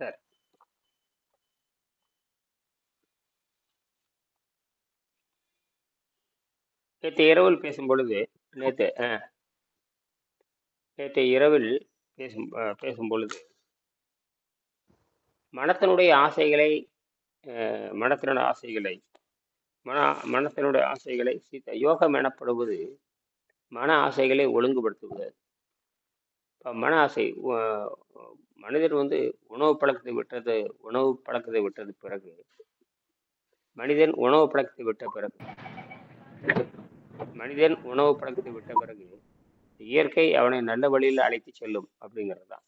சரி. நேற்று இரவில் பேசும் பொழுது நேற்று நேற்று இரவில் பேசும் பொழுது மனத்தினுடைய ஆசைகளை மனத்தினுடைய ஆசைகளை மன மனத்தினுடைய ஆசைகளை யோகம் எனப்படுவது மன ஆசைகளை ஒழுங்குபடுத்துவது. இப்போ மன ஆசை மனிதர் உணவு பழக்கத்தை விட்டது பிறகு மனிதன் உணவு பழக்கத்தை விட்ட பிறகு இயற்கை அவனை நல்ல வழியில் அழைத்து செல்லும் அப்படிங்கிறது தான்.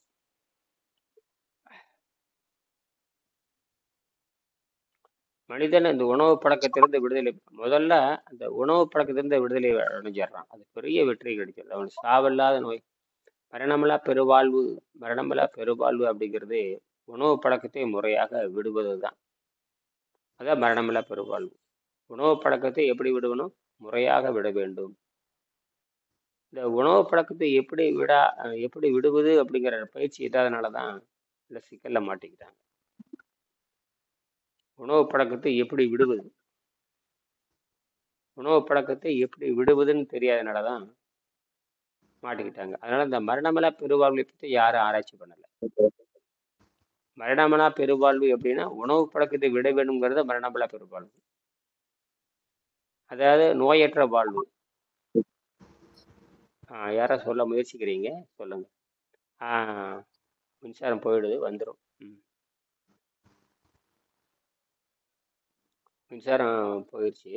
மனிதன் அந்த உணவு பழக்கத்திலிருந்து விடுதலை முதல்ல அந்த உணவு பழக்கத்திலிருந்து விடுதலை அடைஞ்சிடறான். அது பெரிய வெற்றி கிடைக்கிறது. அவன் சாவில்லாத நோய், மரணமில்லா பெருவாழ்வு அப்படிங்கிறது உணவு பழக்கத்தை முறையாக விடுவது தான். அதான் மரணமில்லா பெருவாழ்வு. உணவு பழக்கத்தை எப்படி விடுவணும்? முறையாக விட வேண்டும். இந்த உணவு பழக்கத்தை எப்படி விடுவது அப்படிங்கிற பயிற்சி இல்லாதனால தான் இந்த சிக்கல்ல மாட்டிக்கிட்டாங்க. உணவு பழக்கத்தை எப்படி விடுவதுன்னு தெரியாதனால தான் மாட்டிக்கிட்டாங்க. அதனால இந்த மரணமில்லா பெருவாழ்வை பற்றி யாரும் ஆராய்ச்சி பண்ணல. மரணமில்லா பெருவாழ்வு அப்படின்னா உணவு பழக்கத்தை விட வேண்டும்ங்கிறத மரணமில்லா பெருவாழ்வு, அதாவது நோயற்ற வாழ்வு. யாரா சொல்ல முயற்சிக்கிறீங்க? சொல்லுங்க. மின்சாரம் போயிடுது, வந்துடும். மின்சாரம் போயிடுச்சு.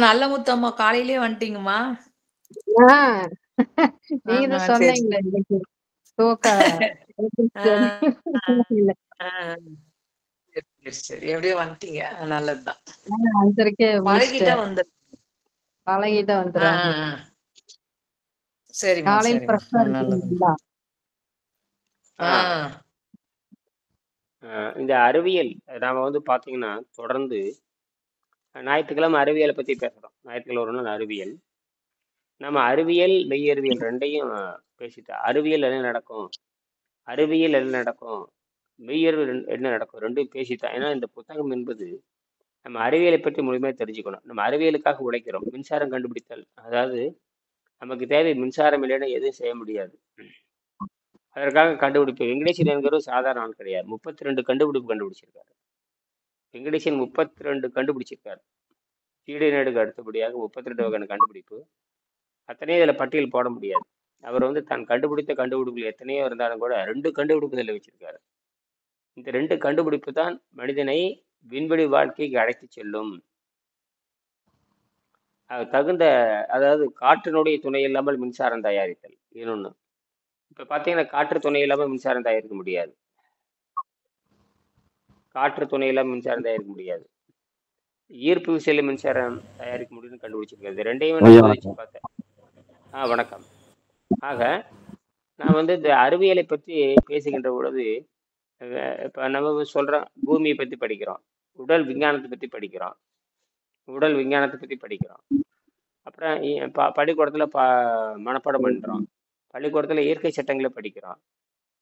நல்ல முத்தம்மா காலையிலேயே வந்துட்டீங்கம்மா. நீங்க சொன்னீங்க சரி, எப்படியோ வந்துட்டீங்க, நல்லதுதான். பழகிட்ட வந்துடுறாங்க. சரி, இந்த அறிவியல் நாம பாத்தீங்கன்னா தொடர்ந்து ஞாயிற்றுக்கிழமை அறிவியலை பத்தி பேசுறோம். ஞாயிற்றுக்கிழமை ஒரு நாள் அறிவியல். நம்ம அறிவியல் மெய்யறிவியல் ரெண்டையும் பேசிட்டோம். அறிவியல் என்ன நடக்கும், மெய்யறிவியல் என்ன நடக்கும், ரெண்டும் பேசிட்டோம். ஏன்னா இந்த புத்தகம் என்பது நம்ம அறிவியலை பற்றி முழுமையாக தெரிஞ்சுக்கணும். நம்ம அறிவியலுக்காக உழைக்கிறோம். மின்சாரம் கண்டுபிடித்தல், அதாவது நமக்கு தேவை மின்சாரம் இல்லைன்னா எதுவும் செய்ய முடியாது. அதற்காக கண்டுபிடிப்பு. வெங்கடேசன் என்கிறவர் சாதாரண ஆள் கிடையாது. 32 கண்டுபிடிச்சிருக்காரு. வெங்கடேசன் 32 கண்டுபிடிச்சிருக்காரு. சீடை நாடுக்கு அடுத்தபடியாக 32 வகையான கண்டுபிடிப்பு. அத்தனையும் இதில் பட்டியல் போட முடியாது. அவர் தான் கண்டுபிடித்த கண்டுபிடிப்புகள் எத்தனையோ இருந்தாலும் கூட 2 கண்டுபிடிப்பு இதில் வச்சிருக்காரு. இந்த 2 கண்டுபிடிப்பு தான் மனிதனை விண்வெளி வாழ்க்கைக்கு அழைத்து செல்லும். தகுந்த, அதாவது காற்றினுடைய துணை இல்லாமல் மின்சாரம் தயாரித்தல் இன்னொன்று. இப்போ பார்த்தீங்கன்னா காற்று துணை இல்லாமல் மின்சாரம் தயாரிக்க முடியாது. ஈர்ப்பு விசையில மின்சாரம் தயாரிக்க முடியும்னு கண்டுபிடிச்சிருக்காரு. ரெண்டையும் நான் பார்த்தேன். வணக்கம். ஆக நான் இந்த அறிவியலை பற்றி பேசுகின்ற பொழுது இப்போ நம்ம சொல்கிறோம், பூமியை பற்றி படிக்கிறோம், உடல் விஞ்ஞானத்தை பற்றி படிக்கிறோம். அப்புறம் பள்ளிக்கூடத்தில் மனப்பாடம் பண்ணுறோம். பள்ளிக்கூடத்தில் இயற்கை சட்டங்களை படிக்கிறோம்,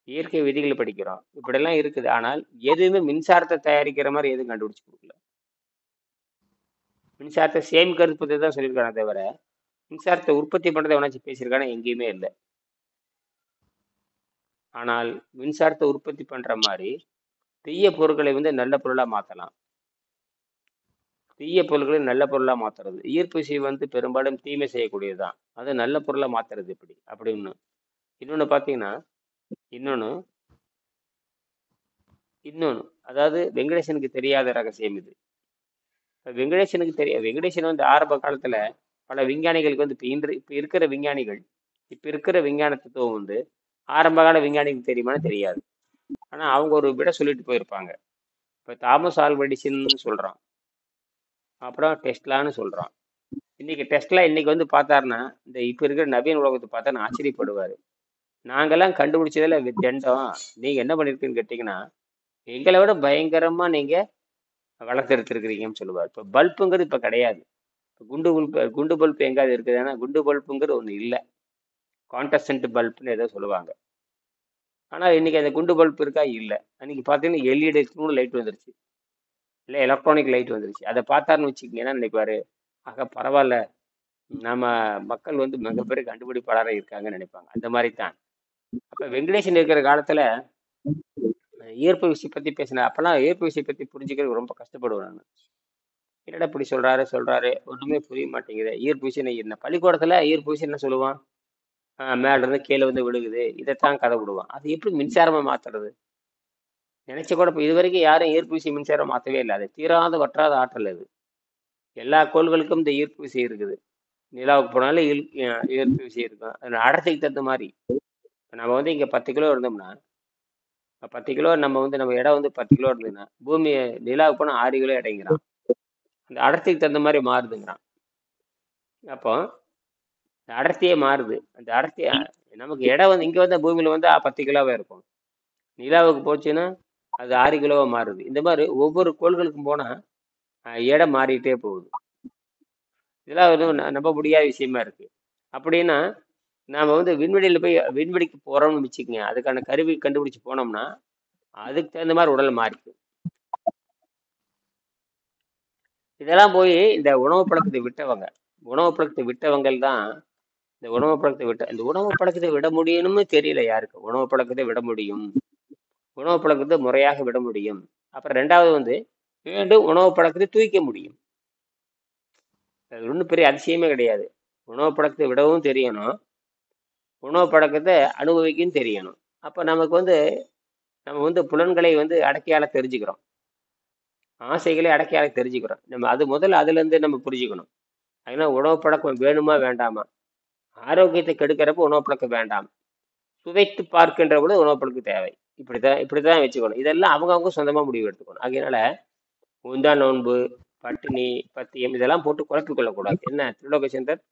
இயற்கை விதிகளை படிக்கிறோம். இப்படியெல்லாம் இருக்குது. ஆனால் எதுவுமே மின்சாரத்தை தயாரிக்கிற மாதிரி எதுவும் கண்டுபிடிச்சி கொடுக்கல. மின்சாரத்தை சேமிக்கிறது பற்றி தான் சொல்லியிருக்கானே தவிர மின்சாரத்தை உற்பத்தி பண்ணுறதை எவனாச்சும் பேசியிருக்கானே எங்கேயுமே இல்லை. ஆனால் மின்சாரத்தை உற்பத்தி பண்ணுற மாதிரி தீய பொருட்களை நல்ல பொருளாக மாற்றலாம். தீய பொருட்களை நல்ல பொருளாக மாற்றுறது. ஈர்ப்பு விசை பெரும்பாலும் தீமை செய்யக்கூடியது தான். அதை நல்ல பொருளாக மாற்றுறது எப்படி அப்படின்னு. இன்னொன்று பார்த்தீங்கன்னா இன்னொன்று அதாவது வெங்கடேசனுக்கு தெரியாத ரகசியம் இது. வெங்கடேசன் ஆரம்ப காலத்தில் பல விஞ்ஞானிகளுக்கு இப்போ இருக்கிற விஞ்ஞான தத்துவம் ஆரம்ப கால விஞ்ஞானிக்கு தெரியுமான்னு தெரியாது. ஆனால் அவங்க ஒரு விட சொல்லிட்டு போயிருப்பாங்க. இப்போ தாமஸ் ஆல்வா எடிசன் சொல்கிறான், அப்புறம் டெஸ்லான்னு சொல்கிறான். இன்னைக்கு டெஸ்லா இன்னைக்கு பார்த்தாருன்னா இந்த இப்போ இருக்கிற நவீன உலகத்தை பார்த்தா நான் ஆச்சரியப்படுவார். நாங்கெல்லாம் கண்டுபிடிச்சதில் தண்டம், நீங்கள் என்ன பண்ணியிருக்கீங்கன்னு கேட்டிங்கன்னா எங்களை விட பயங்கரமாக நீங்கள் வளர்த்தெடுத்திருக்கிறீங்கன்னு சொல்லுவார். இப்போ பல்புங்கிறது இப்போ கிடையாது. இப்ப குண்டு பல்ப் எங்காவது இருக்குதுன்னா குண்டு பல்புங்கிறது ஒன்று இல்லை. கான்டஸ்டன்ட் பல்ப்னு ஏதோ சொல்லுவாங்க. ஆனால் இன்னைக்கு அந்த குண்டு பல்ப் இருக்கா? இல்லை. அன்னைக்கு பார்த்தீங்கன்னா எல்இடி லைட் வந்துருச்சு, இல்லை எலக்ட்ரானிக் லைட் வந்துருச்சு. அதை பார்த்தாருன்னு வச்சுக்கோங்க, என்ன நினைப்பாரு? ஆக பரவாயில்ல, நம்ம மக்கள் வந்து மிகப்பெரிய கண்டுபிடிப்பாளராக இருக்காங்கன்னு நினைப்பாங்க. அந்த மாதிரி தான். அப்போ வெங்கடேசன் இருக்கிற காலத்துல ஈர்ப்பு விசை பத்தி பேசினேன். அப்பெல்லாம் ஈர்ப்பு விசை பத்தி புரிஞ்சுக்கிறது ரொம்ப கஷ்டப்படுவேன் நான். என்னடா இப்படி சொல்றாரு ஒண்ணுமே புரிய மாட்டேங்குது. ஈர்ப்பு விசை என்ன? பள்ளிக்கூடத்துல ஈர்ப்பு விசை என்ன சொல்லுவான்? மேல இருந்து கீழே வந்து விழுகுது, இதைத்தான் கதை விடுவான். அது எப்படி மின்சாரமா மாத்துறது? நினைச்ச கூட இப்போ இது வரைக்கும் யாரும் ஈர்ப்பு விசை மின்சாரம் மாற்றவே இல்லை. அது தீராத வற்றாத ஆற்றல். அது எல்லா கோள்களுக்கும் இந்த ஈர்ப்பு விசை இருக்குது. நிலாவுக்கு போனாலும் ஈர்ப்பு விசை இருக்கும். அது அடர்த்திக்கு தகுந்த மாதிரி. நம்ம வந்து இங்க 10 கிலோ இருந்தோம்னா 10 கிலோ நம்ம இடம் வந்து 10 கிலோ இருந்ததுன்னா பூமி நிலாவுக்கு போனால் 6 கிலோ இடைங்கிறான். அந்த அடர்த்திக்கு தகுந்த மாதிரி மாறுதுங்கிறான். அப்போ இந்த அடர்த்தியே மாறுது. அந்த அடர்த்தி நமக்கு இடம் வந்து இங்கே வந்து பூமியில் வந்து 10 கிலோவாக இருக்கும். நிலாவுக்கு போச்சுன்னா அது 6 கிலோவாக மாறுது. இந்த மாதிரி ஒவ்வொரு கோள்களுக்கும் போனால் இடம் மாறிட்டே போகுது. இதெல்லாம் வந்து நம்ப முடியாத விஷயமா இருக்கு. அப்படின்னா நாம வந்து விண்வெளியில போய் விண்வெளிக்கு போறோம்னு வச்சுக்கோங்க, அதுக்கான கருவி கண்டுபிடிச்சு போனோம்னா அதுக்கு தகுந்த மாதிரி உடல் மாறிக்கு. இதெல்லாம் போய் இந்த உணவு பழக்கத்தை விட்டவங்கள் தான் இந்த உணவு பழக்கத்தை விட முடியும்னு தெரியல யாருக்கு. உணவு பழக்கத்தை விட முடியும், உணவு பழக்கத்தை முறையாக விட முடியும். அப்புறம் ரெண்டாவது வந்து மீண்டும் உணவு பழக்கத்தை தூக்க முடியும். அது ஒன்றும் பெரிய அதிசயமே கிடையாது. உணவு பழக்கத்தை விடவும் தெரியணும், உணவு பழக்கத்தை அனுபவிக்கவும் தெரியணும். அப்போ நமக்கு வந்து நம்ம வந்து புலன்களை வந்து அடக்கியால தெரிஞ்சுக்கிறோம், ஆசைகளை அடக்கியால தெரிஞ்சுக்கிறோம். நம்ம அது முதல்ல அதுலேருந்து நம்ம புரிஞ்சுக்கணும். அதனால் உணவு பழக்கம் வேணுமா வேண்டாமா? ஆரோக்கியத்தை கெடுக்கிறப்ப உணவு பழக்கம் வேண்டாம், சுவைத்து பார்க்கின்ற பொழுது உணவு பழக்கம் தேவை. இப்படிதான் வச்சுக்கணும். இதெல்லாம் அவங்கவுங்க சொந்தமாக முடிவு எடுத்துக்கணும். அதனால உந்தா நோன்பு, பட்டினி, பத்தியம் இதெல்லாம் போட்டு குழப்பிக் கொள்ளக்கூடாது. என்ன திருலோக சேந்தர்?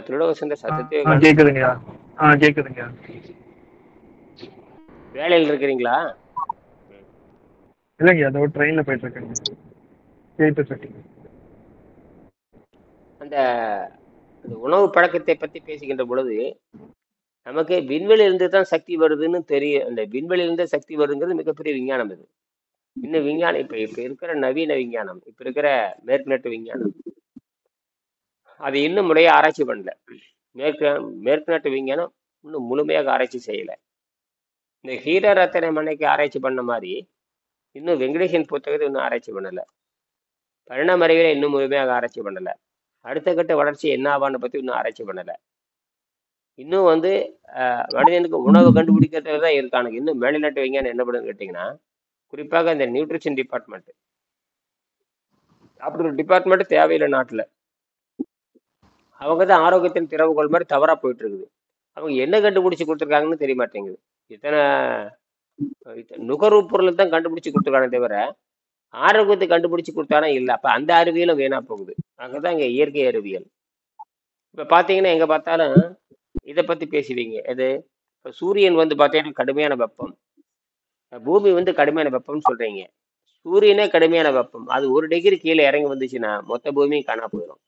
திருலோக சேந்தர் சத்தத்தையே கேக்குதுங்க. கேக்குதுங்க. வேலையில் இருக்கிறீங்களா? இல்லைங்க, அதோ ட்ரெயின்ல போயிட்டு இருக்கேங்க. அந்த உணவு பழக்கத்தை பத்தி பேசுகின்ற பொழுது நமக்கு விண்வெளியிலிருந்து தான் சக்தி வருதுன்னு தெரியும். அந்த விண்வெளியிலிருந்து சக்தி வருதுங்கிறது மிகப்பெரிய விஞ்ஞானம். இது இன்னும் விஞ்ஞானம் இப்ப இருக்கிற நவீன விஞ்ஞானம், இப்ப இருக்கிற மேற்கு நாட்டு விஞ்ஞானம் அது இன்னும் முறையா ஆராய்ச்சி பண்ணல. மேற்கு நாட்டு விஞ்ஞானம் இன்னும் முழுமையாக ஆராய்ச்சி செய்யல. இந்த ஹீரா ரத்தன மனைக்கு ஆராய்ச்சி பண்ண மாதிரி இன்னும் வெங்கடேசன் புத்தகத்தை இன்னும் ஆராய்ச்சி பண்ணல. பரிணாம அறிவியலை இன்னும் முழுமையாக ஆராய்ச்சி பண்ணல. அடுத்த கட்ட வளர்ச்சி என்ன ஆவான்னு பத்தி இன்னும் ஆராய்ச்சி பண்ணல. இன்னும் வந்து மனிதனுக்கு உணவு கண்டுபிடிக்கிறதுல தான் இருக்கானுங்க. இன்னும் மேல்நாட்டு விஞ்ஞானம் என்ன பண்ணுன்னு கேட்டிங்கன்னா, குறிப்பாக இந்த நியூட்ரிஷன் டிபார்ட்மெண்ட், அப்படி ஒரு டிபார்ட்மெண்ட் தேவையில்லை நாட்டில். அவங்க தான் ஆரோக்கியத்தின் திறவுகோள் மாதிரி தவறா போயிட்டு இருக்குது. அவங்க என்ன கண்டுபிடிச்சு கொடுத்துருக்காங்கன்னு தெரிய மாட்டேங்குது. இத்தனை நுகர்வு பொருள் தான் கண்டுபிடிச்சு கொடுத்துருக்கானே தவிர ஆரோக்கியத்தை கண்டுபிடிச்சு கொடுத்தானா இல்லை. அப்போ அந்த அறிவியலும் வீணா போகுது. அங்கதான் இங்கே இயற்கை அறிவியல். இப்போ பார்த்தீங்கன்னா எங்கே பார்த்தாலும் இதை பற்றி பேசுவீங்க. எது? இப்போ சூரியன் வந்து பார்த்தீங்கன்னா கடுமையான வெப்பம், பூமி வந்து கடுமையான வெப்பம்னு சொல்கிறீங்க. சூரியனே கடுமையான வெப்பம், அது 1 டிகிரி கீழே இறங்கி வந்துச்சுன்னா மொத்த பூமியும் காணா போயிடும்.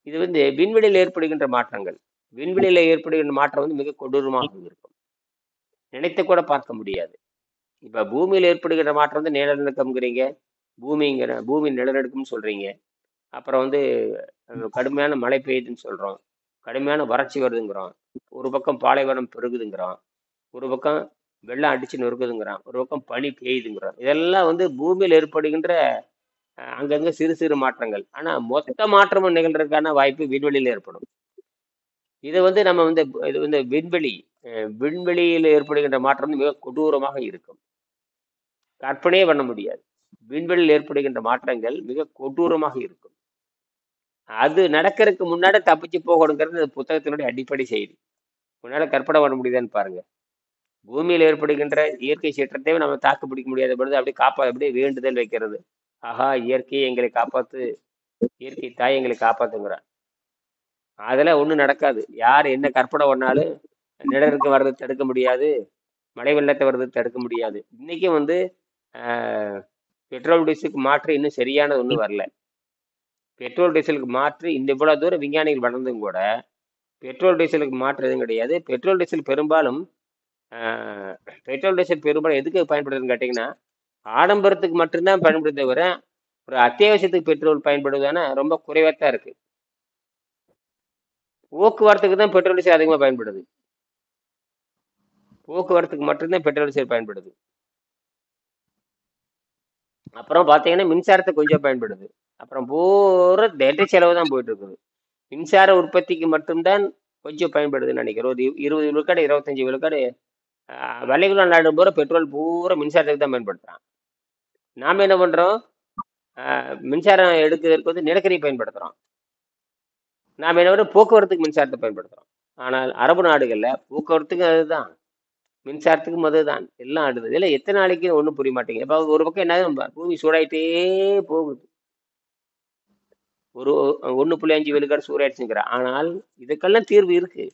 இது வந்து விண்வெளியில் ஏற்படுகின்ற மாற்றங்கள். விண்வெளியில் ஏற்படுகின்ற மாற்றம் வந்து மிக கொடூரமாக இருக்கும், நினைத்து கூட பார்க்க முடியாது. இப்போ பூமியில் ஏற்படுகின்ற மாற்றம் வந்து நிலநடுக்கம்ங்கிறீங்க, பூமி நிலநடுக்கம்னு சொல்கிறீங்க. அப்புறம் வந்து கடுமையான மழை பெய்யுதுன்னு சொல்கிறோம், கடுமையான வறட்சி வருதுங்கிறோம், ஒரு பக்கம் பாலைவனம் பெருகுதுங்கிறோம், ஒரு பக்கம் வெள்ளம் அடிச்சு நொறுக்குதுங்கிறோம், ஒரு பக்கம் பனி பெய்யுதுங்கிறோம். இதெல்லாம் வந்து பூமியில் ஏற்படுகின்ற அங்கங்கே சிறு சிறு மாற்றங்கள். ஆனால் மொத்த மாற்றமும் நிகழ்றதுக்கான வாய்ப்பு விண்வெளியில் ஏற்படும். இது வந்து நம்ம வந்து இது வந்து விண்வெளியில் ஏற்படுகின்ற மாற்றம் வந்து மிக கொடூரமாக இருக்கும், கற்பனையே பண்ண முடியாது. விண்வெளியில் ஏற்படுகின்ற மாற்றங்கள் மிக கொடூரமாக இருக்கும். அது நடக்கிறதுக்கு முன்னாடி தப்பிச்சு போகணுங்கிறது இந்த புத்தகத்தினுடைய அடிப்படை செய்தி. முன்னால கற்பனை பண்ண முடியுதான்னு பாருங்க. பூமியில் ஏற்படுகின்ற இயற்கை சீற்றத்தை நம்ம தாக்கு பிடிக்க முடியாத பொழுது அப்படியே வேண்டுதல் வைக்கிறது. ஆஹா, இயற்கையை எங்களை காப்பாத்து, இயற்கை தாய் எங்களை காப்பாத்துங்கிறான். அதெல்லாம் ஒன்றும் நடக்காது. யார் என்ன கற்பனை பண்ணாலும் நிலருக்கு வர்றது தடுக்க முடியாது, மழை வெள்ளத்தை வர்றது தடுக்க முடியாது. இன்னைக்கும் வந்து ஆஹ், பெட்ரோல் டீசலுக்கு மாற்று இன்னும் சரியானது ஒன்றும் வரல. பெட்ரோல் டீசலுக்கு மாற்று இந்த இவ்வளவு தூரம் விஞ்ஞானிகள் வளர்ந்தும் கூட பெட்ரோல் டீசலுக்கு மாற்று எதுவும் கிடையாது. பெட்ரோல் டீசல் பெரும்பாலும் ஆஹ், பெட்ரோல் டீசல் பெரும்பாலும் எதுக்கு பயன்படுதுன்னு கேட்டிங்கன்னா ஆடம்பரத்துக்கு மட்டும்தான் பயன்படுது தவிர ஒரு அத்தியாவசியத்துக்கு பெட்ரோல் பயன்படுவதான ரொம்ப குறைவாக தான் இருக்கு. போக்குவரத்துக்கு தான் பெட்ரோல் டீசல் அதிகமாக பயன்படுது. போக்குவரத்துக்கு மட்டும்தான் பெட்ரோல் டீசல் பயன்படுது. அப்புறம் பார்த்தீங்கன்னா மின்சாரத்தை கொஞ்சம் பயன்படுது. அப்புறம் பூரா டெல்டா செலவு தான் போயிட்டு இருக்குது. மின்சார உற்பத்திக்கு மட்டும்தான் கொஞ்சம் பயன்படுதுன்னு நினைக்கிறேன். ஒரு 20 விழுக்காடு 25 விழுக்காடு விலைக்குள்ள நாடு பூரா பெட்ரோல் பூரா மின்சாரத்துக்கு தான் பயன்படுத்துறான். நாம என்ன பண்றோம்? மின்சாரம் எடுக்கிறதுக்கு வந்து நிலக்கரி பயன்படுத்துறோம். நாம என்ன பண்றோம்? போக்குவரத்துக்கு மின்சாரத்தை பயன்படுத்துறோம். ஆனால் அரபு நாடுகள்ல போக்குவரத்துக்கு அதுதான், மின்சாரத்துக்கும் அதுதான், எல்லாம் ஆடுது. இதுல எத்தனை நாளைக்கு ஒன்றும் புரிய மாட்டேங்குது. இப்போ ஒரு பக்கம் என்ன, பூமி சூடாயிட்டே போகுது. ஒரு 1.5 விழுக்காடு சூடாயிடுச்சுங்கிறான். ஆனால் இதுக்கெல்லாம் தீர்வு இருக்கு.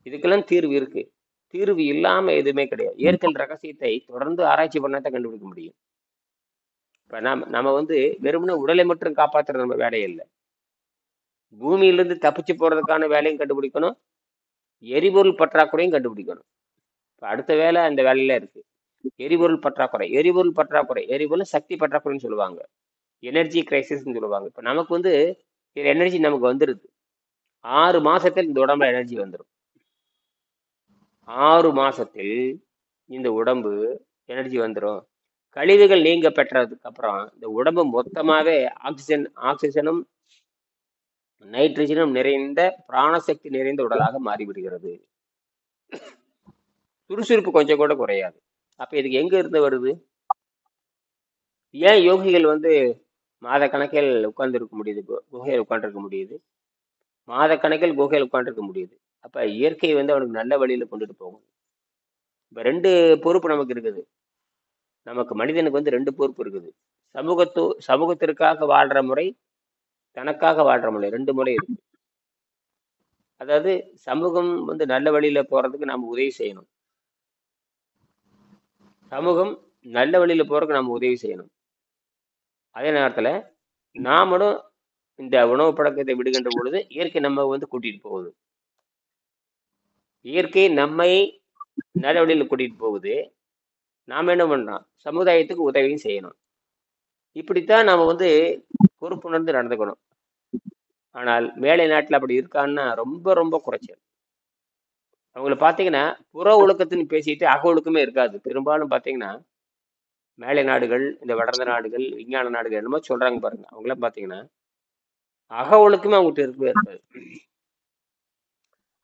இதுக்கெல்லாம் தீர்வு இருக்கு. தீர்வு இல்லாம எதுவுமே கிடையாது. இயற்கையின் ரகசியத்தை தொடர்ந்து ஆராய்ச்சி பண்ணாதான் கண்டுபிடிக்க முடியும். இப்ப நம்ம வந்து வெறுமனே உடலை மட்டும் காப்பாத்துற நம்ம வேலையே இல்லை. பூமியிலிருந்து தப்பிச்சு போறதுக்கான வேலையும் கண்டுபிடிக்கணும், எரிபொருள் பற்றாக்குறையும் கண்டுபிடிக்கணும். இப்ப அடுத்த வேலை அந்த வேலையில இருக்கு. எரிபொருள் பற்றாக்குறை, எரிபொருள் சக்தி பற்றாக்குறைன்னு சொல்லுவாங்க, எனர்ஜி கிரைசிஸ்ன்னு சொல்லுவாங்க. இப்ப நமக்கு வந்து எனர்ஜி நமக்கு வந்துருது. 6 மாசத்தில் இந்த உடம்புல எனர்ஜி வந்துடும். 6 மாசத்தில் இந்த உடம்பு எனர்ஜி வந்துடும். கழிவுகள் நீங்க பெற்றதுக்கு அப்புறம் இந்த உடம்பு மொத்தமாவே ஆக்சிஜனும் நைட்ரஜனும் நிறைந்த பிராணசக்தி நிறைந்த உடலாக மாறிவிடுகிறது. சுறுசுறுப்பு கொஞ்சம் கூட குறையாது. அப்ப இதுக்கு எங்க இருந்து வருது? ஏன் யோகிகள் வந்து மாத கணக்கில் உட்கார்ந்துருக்க முடியுது, குகையில் உட்காந்துருக்க முடியுது, மாத கணக்கில் குகையில் உட்காந்துருக்க முடியுது? அப்ப இயற்கை வந்து அவனுக்கு நல்ல வழியில கொண்டுட்டு போகும். இப்ப 2 பொறுப்பு நமக்கு இருக்குது. நமக்கு மனிதனுக்கு வந்து 2 பொறுப்பு இருக்குது. சமூகத்திற்காக வாழ்ற முறை, தனக்காக வாழ்ற முறை, 2 முறை இருக்கு. அதாவது சமூகம் வந்து நல்ல வழியில போறதுக்கு நாம உதவி செய்யணும். சமூகம் நல்ல வழியில போறதுக்கு நாம உதவி செய்யணும். அதே நேரத்துல நாமளும் இந்த உணவு பழக்கத்தை விடுகின்ற பொழுது இயற்கை நம்ம வந்து கூட்டிட்டு போகுது. இயற்கை நம்மை நல்ல வழியில கூட்டிட்டு போகுது. நாம என்ன பண்றோம்? சமுதாயத்துக்கு உதவியும் செய்யணும். இப்படித்தான் நாம வந்து பொறுப்புணர்ந்து நடந்துக்கணும். ஆனால் மேலை நாட்டுல அப்படி இருக்கான்னா ரொம்ப ரொம்ப குறைச்சல். அவங்கள பாத்தீங்கன்னா புற ஒழுக்கத்துன்னு பேசிட்டு அக ஒழுக்கமே இருக்காது. பெரும்பாலும் பாத்தீங்கன்னா மேலை நாடுகள், இந்த வளர்ந்த நாடுகள், விஞ்ஞான நாடுகள் என்னமோ சொல்றாங்க பாருங்க, அவங்களாம் பாத்தீங்கன்னா அக ஒழுக்கமே அவங்ககிட்ட இருக்கவே இருக்காது.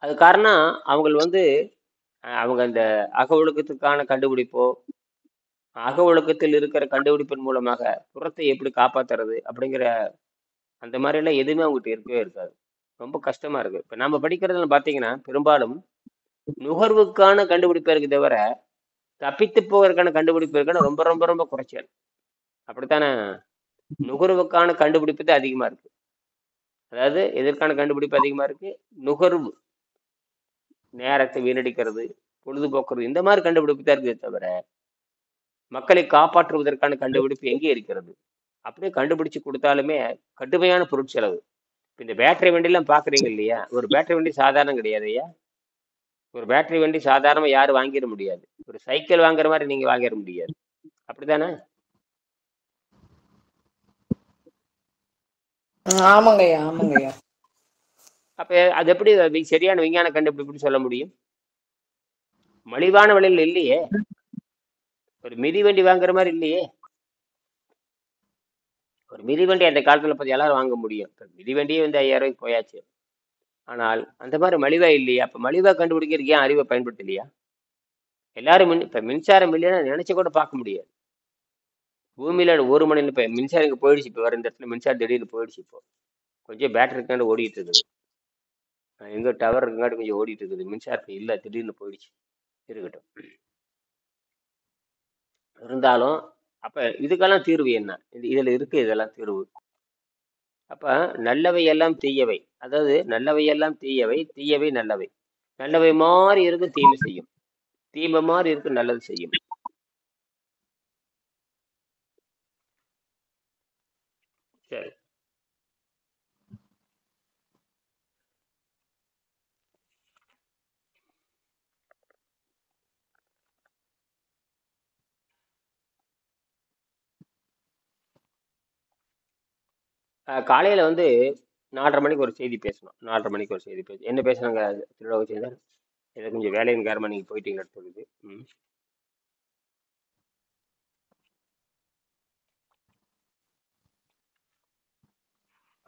அது காரணம் அவங்க வந்து அவங்க அந்த அக ஒழுக்கத்துக்கான கண்டுபிடிப்போ, அக ஒழுக்கத்தில் இருக்கிற கண்டுபிடிப்பின் மூலமாக புறத்தை எப்படி காப்பாத்துறது அப்படிங்கிற அந்த மாதிரி எல்லாம் எதுவுமே அவங்ககிட்ட இருக்கவே இருக்காது. ரொம்ப கஷ்டமா இருக்கு. இப்ப நம்ம படிக்கிறதுல பாத்தீங்கன்னா பெரும்பாலும் நுகர்வுக்கான கண்டுபிடிப்பா இருக்கு தவிர தப்பித்து போவதற்கான கண்டுபிடிப்பு இருக்குன்னு ரொம்ப ரொம்ப ரொம்ப குறைச்சல். அப்படித்தானே? நுகர்வுக்கான கண்டுபிடிப்பு தான் அதிகமா இருக்கு. அதாவது எதற்கான கண்டுபிடிப்பு அதிகமா இருக்கு? நுகர்வு, நேரத்தை வீணடிக்கிறது, பொழுதுபோக்குறது, இந்த மாதிரி கண்டுபிடிப்பு தான் இருக்குதே தவிர மக்களை காப்பாற்றுவதற்கான கண்டுபிடிப்பு எங்கே இருக்கிறது? அப்படியே கண்டுபிடிச்சு கொடுத்தாலுமே கடுமையான பொருட்செலவு. இந்த பேட்டரி வண்டிலாம் பாக்குறீங்க இல்லையா? ஒரு பேட்டரி வண்டி சாதாரணம் கிடையாது ஐயா. ஒரு பேட்டரி வண்டி சாதாரணமா யாரும் வாங்கிட முடியாது. ஒரு சைக்கிள் வாங்குற மாதிரி நீங்க வாங்கிட முடியாது. அப்படித்தானே? ஆமாங்கய்யா, ஆமாங்கய்யா. அப்ப அது எப்படி சரியான விஞ்ஞான கண்டுபிடிப்புன்னு சொல்ல முடியும்? மலிவான விலையில் இல்லையே. ஒரு மிதிவண்டி வாங்குற மாதிரி இல்லையே. ஒரு மிதிவண்டி அந்த காலத்துல பத்தி எல்லாரும் வாங்க முடியும். இப்ப மிதிவண்டியே வந்து 5000 ரூபாய்க்கு போயாச்சு. ஆனால் அந்த மாதிரி மலிவா இல்லையா? அப்ப மலிவா கண்டுபிடிக்கிறதுக்கு ஏன் அறிவை பயன்படுத்தலையா? எல்லாரும் இப்ப மின்சாரம் இல்லைன்னா நினைச்சு கூட பார்க்க முடியாது. பூமியில 1 மணி இப்ப மின்சாரம் இங்க போயிடுச்சு. இப்ப வர இந்த இடத்துல மின்சாரம் திடீர்னு போயிடுச்சு. இப்போ கொஞ்சம் பேட்டரி இருக்காண்டு ஓடிட்டு இருக்குது. எங்க டவர் இருக்காண்டு கொஞ்சம் ஓடிட்டு இருக்குது. மின்சாரத்தை இல்ல, திடீர்னு போயிடுச்சு. இருக்கட்டும். இருந்தாலும் அப்ப இதுக்கெல்லாம் தீர்வு என்ன? இதுல இருக்கு இதெல்லாம் தீர்வு. அப்ப நல்லவை எல்லாம் தீயவை, அதாவது நல்லவை எல்லாம் தீயவை, தீயவை நல்லவை. நல்லவை மாதிரி இருக்கு, தீமை செய்யும். தீமை மாதிரி இருக்கு, நல்லது செய்யும். சரி. காலையில வந்து 4:30 மணிக்கு ஒரு செய்தி பேசணும். 4:30 மணிக்கு ஒரு செய்தி பேசணும். என்ன பேசுனாங்க? திருவிழா செய்தார். ஏதோ கொஞ்சம் வேலையின் காரணமா நீங்க போயிட்டீங்கன்னு சொல்லுது. ம்.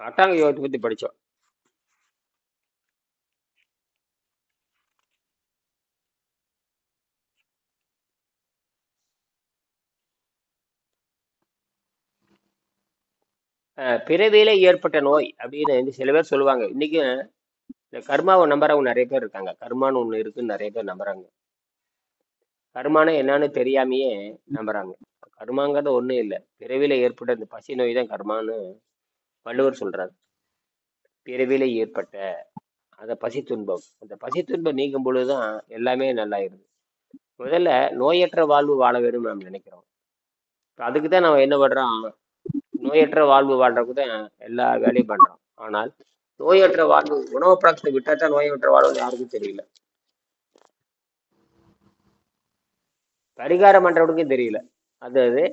அட்டாங்க யோகத்தை பத்தி படிச்சோம். பிறவியில ஏற்பட்ட நோய் அப்படின்னு வந்து சில பேர் சொல்லுவாங்க. இன்னைக்கு இந்த கர்மாவை நம்புறவங்க நிறைய பேர் இருக்காங்க. கர்மான்னு ஒண்ணு இருக்குன்னு நிறைய பேர் நம்புறாங்க. கர்மானா என்னன்னு தெரியாமையே நம்புறாங்க. கர்மாங்கிறது ஒண்ணும் இல்லை. பிறவியில ஏற்பட்ட இந்த பசி நோய் தான் கர்மான்னு வள்ளுவர் சொல்றாரு. பிறவியில ஏற்பட்ட அந்த பசி துன்பம், அந்த பசி துன்பம் நீங்கும் பொழுதுதான் எல்லாமே நல்லாயிருது. முதல்ல நோயற்ற வாழ்வு வாழ வேண்டும் நாம் நினைக்கிறோம். அதுக்கு தான் நம்ம என்ன பண்றோம்? நோயற்ற வாழ்வு வாழ்றதுக்கு தான் எல்லா வேலையும் பண்றோம். ஆனால் நோயற்ற வாழ்வு, உணவு பழக்கத்தை விட்டா தான் நோயற்ற வாழ்வு யாருக்கும் தெரியல. பரிகாரம் பண்றவனுக்கும் தெரியல. அதாவது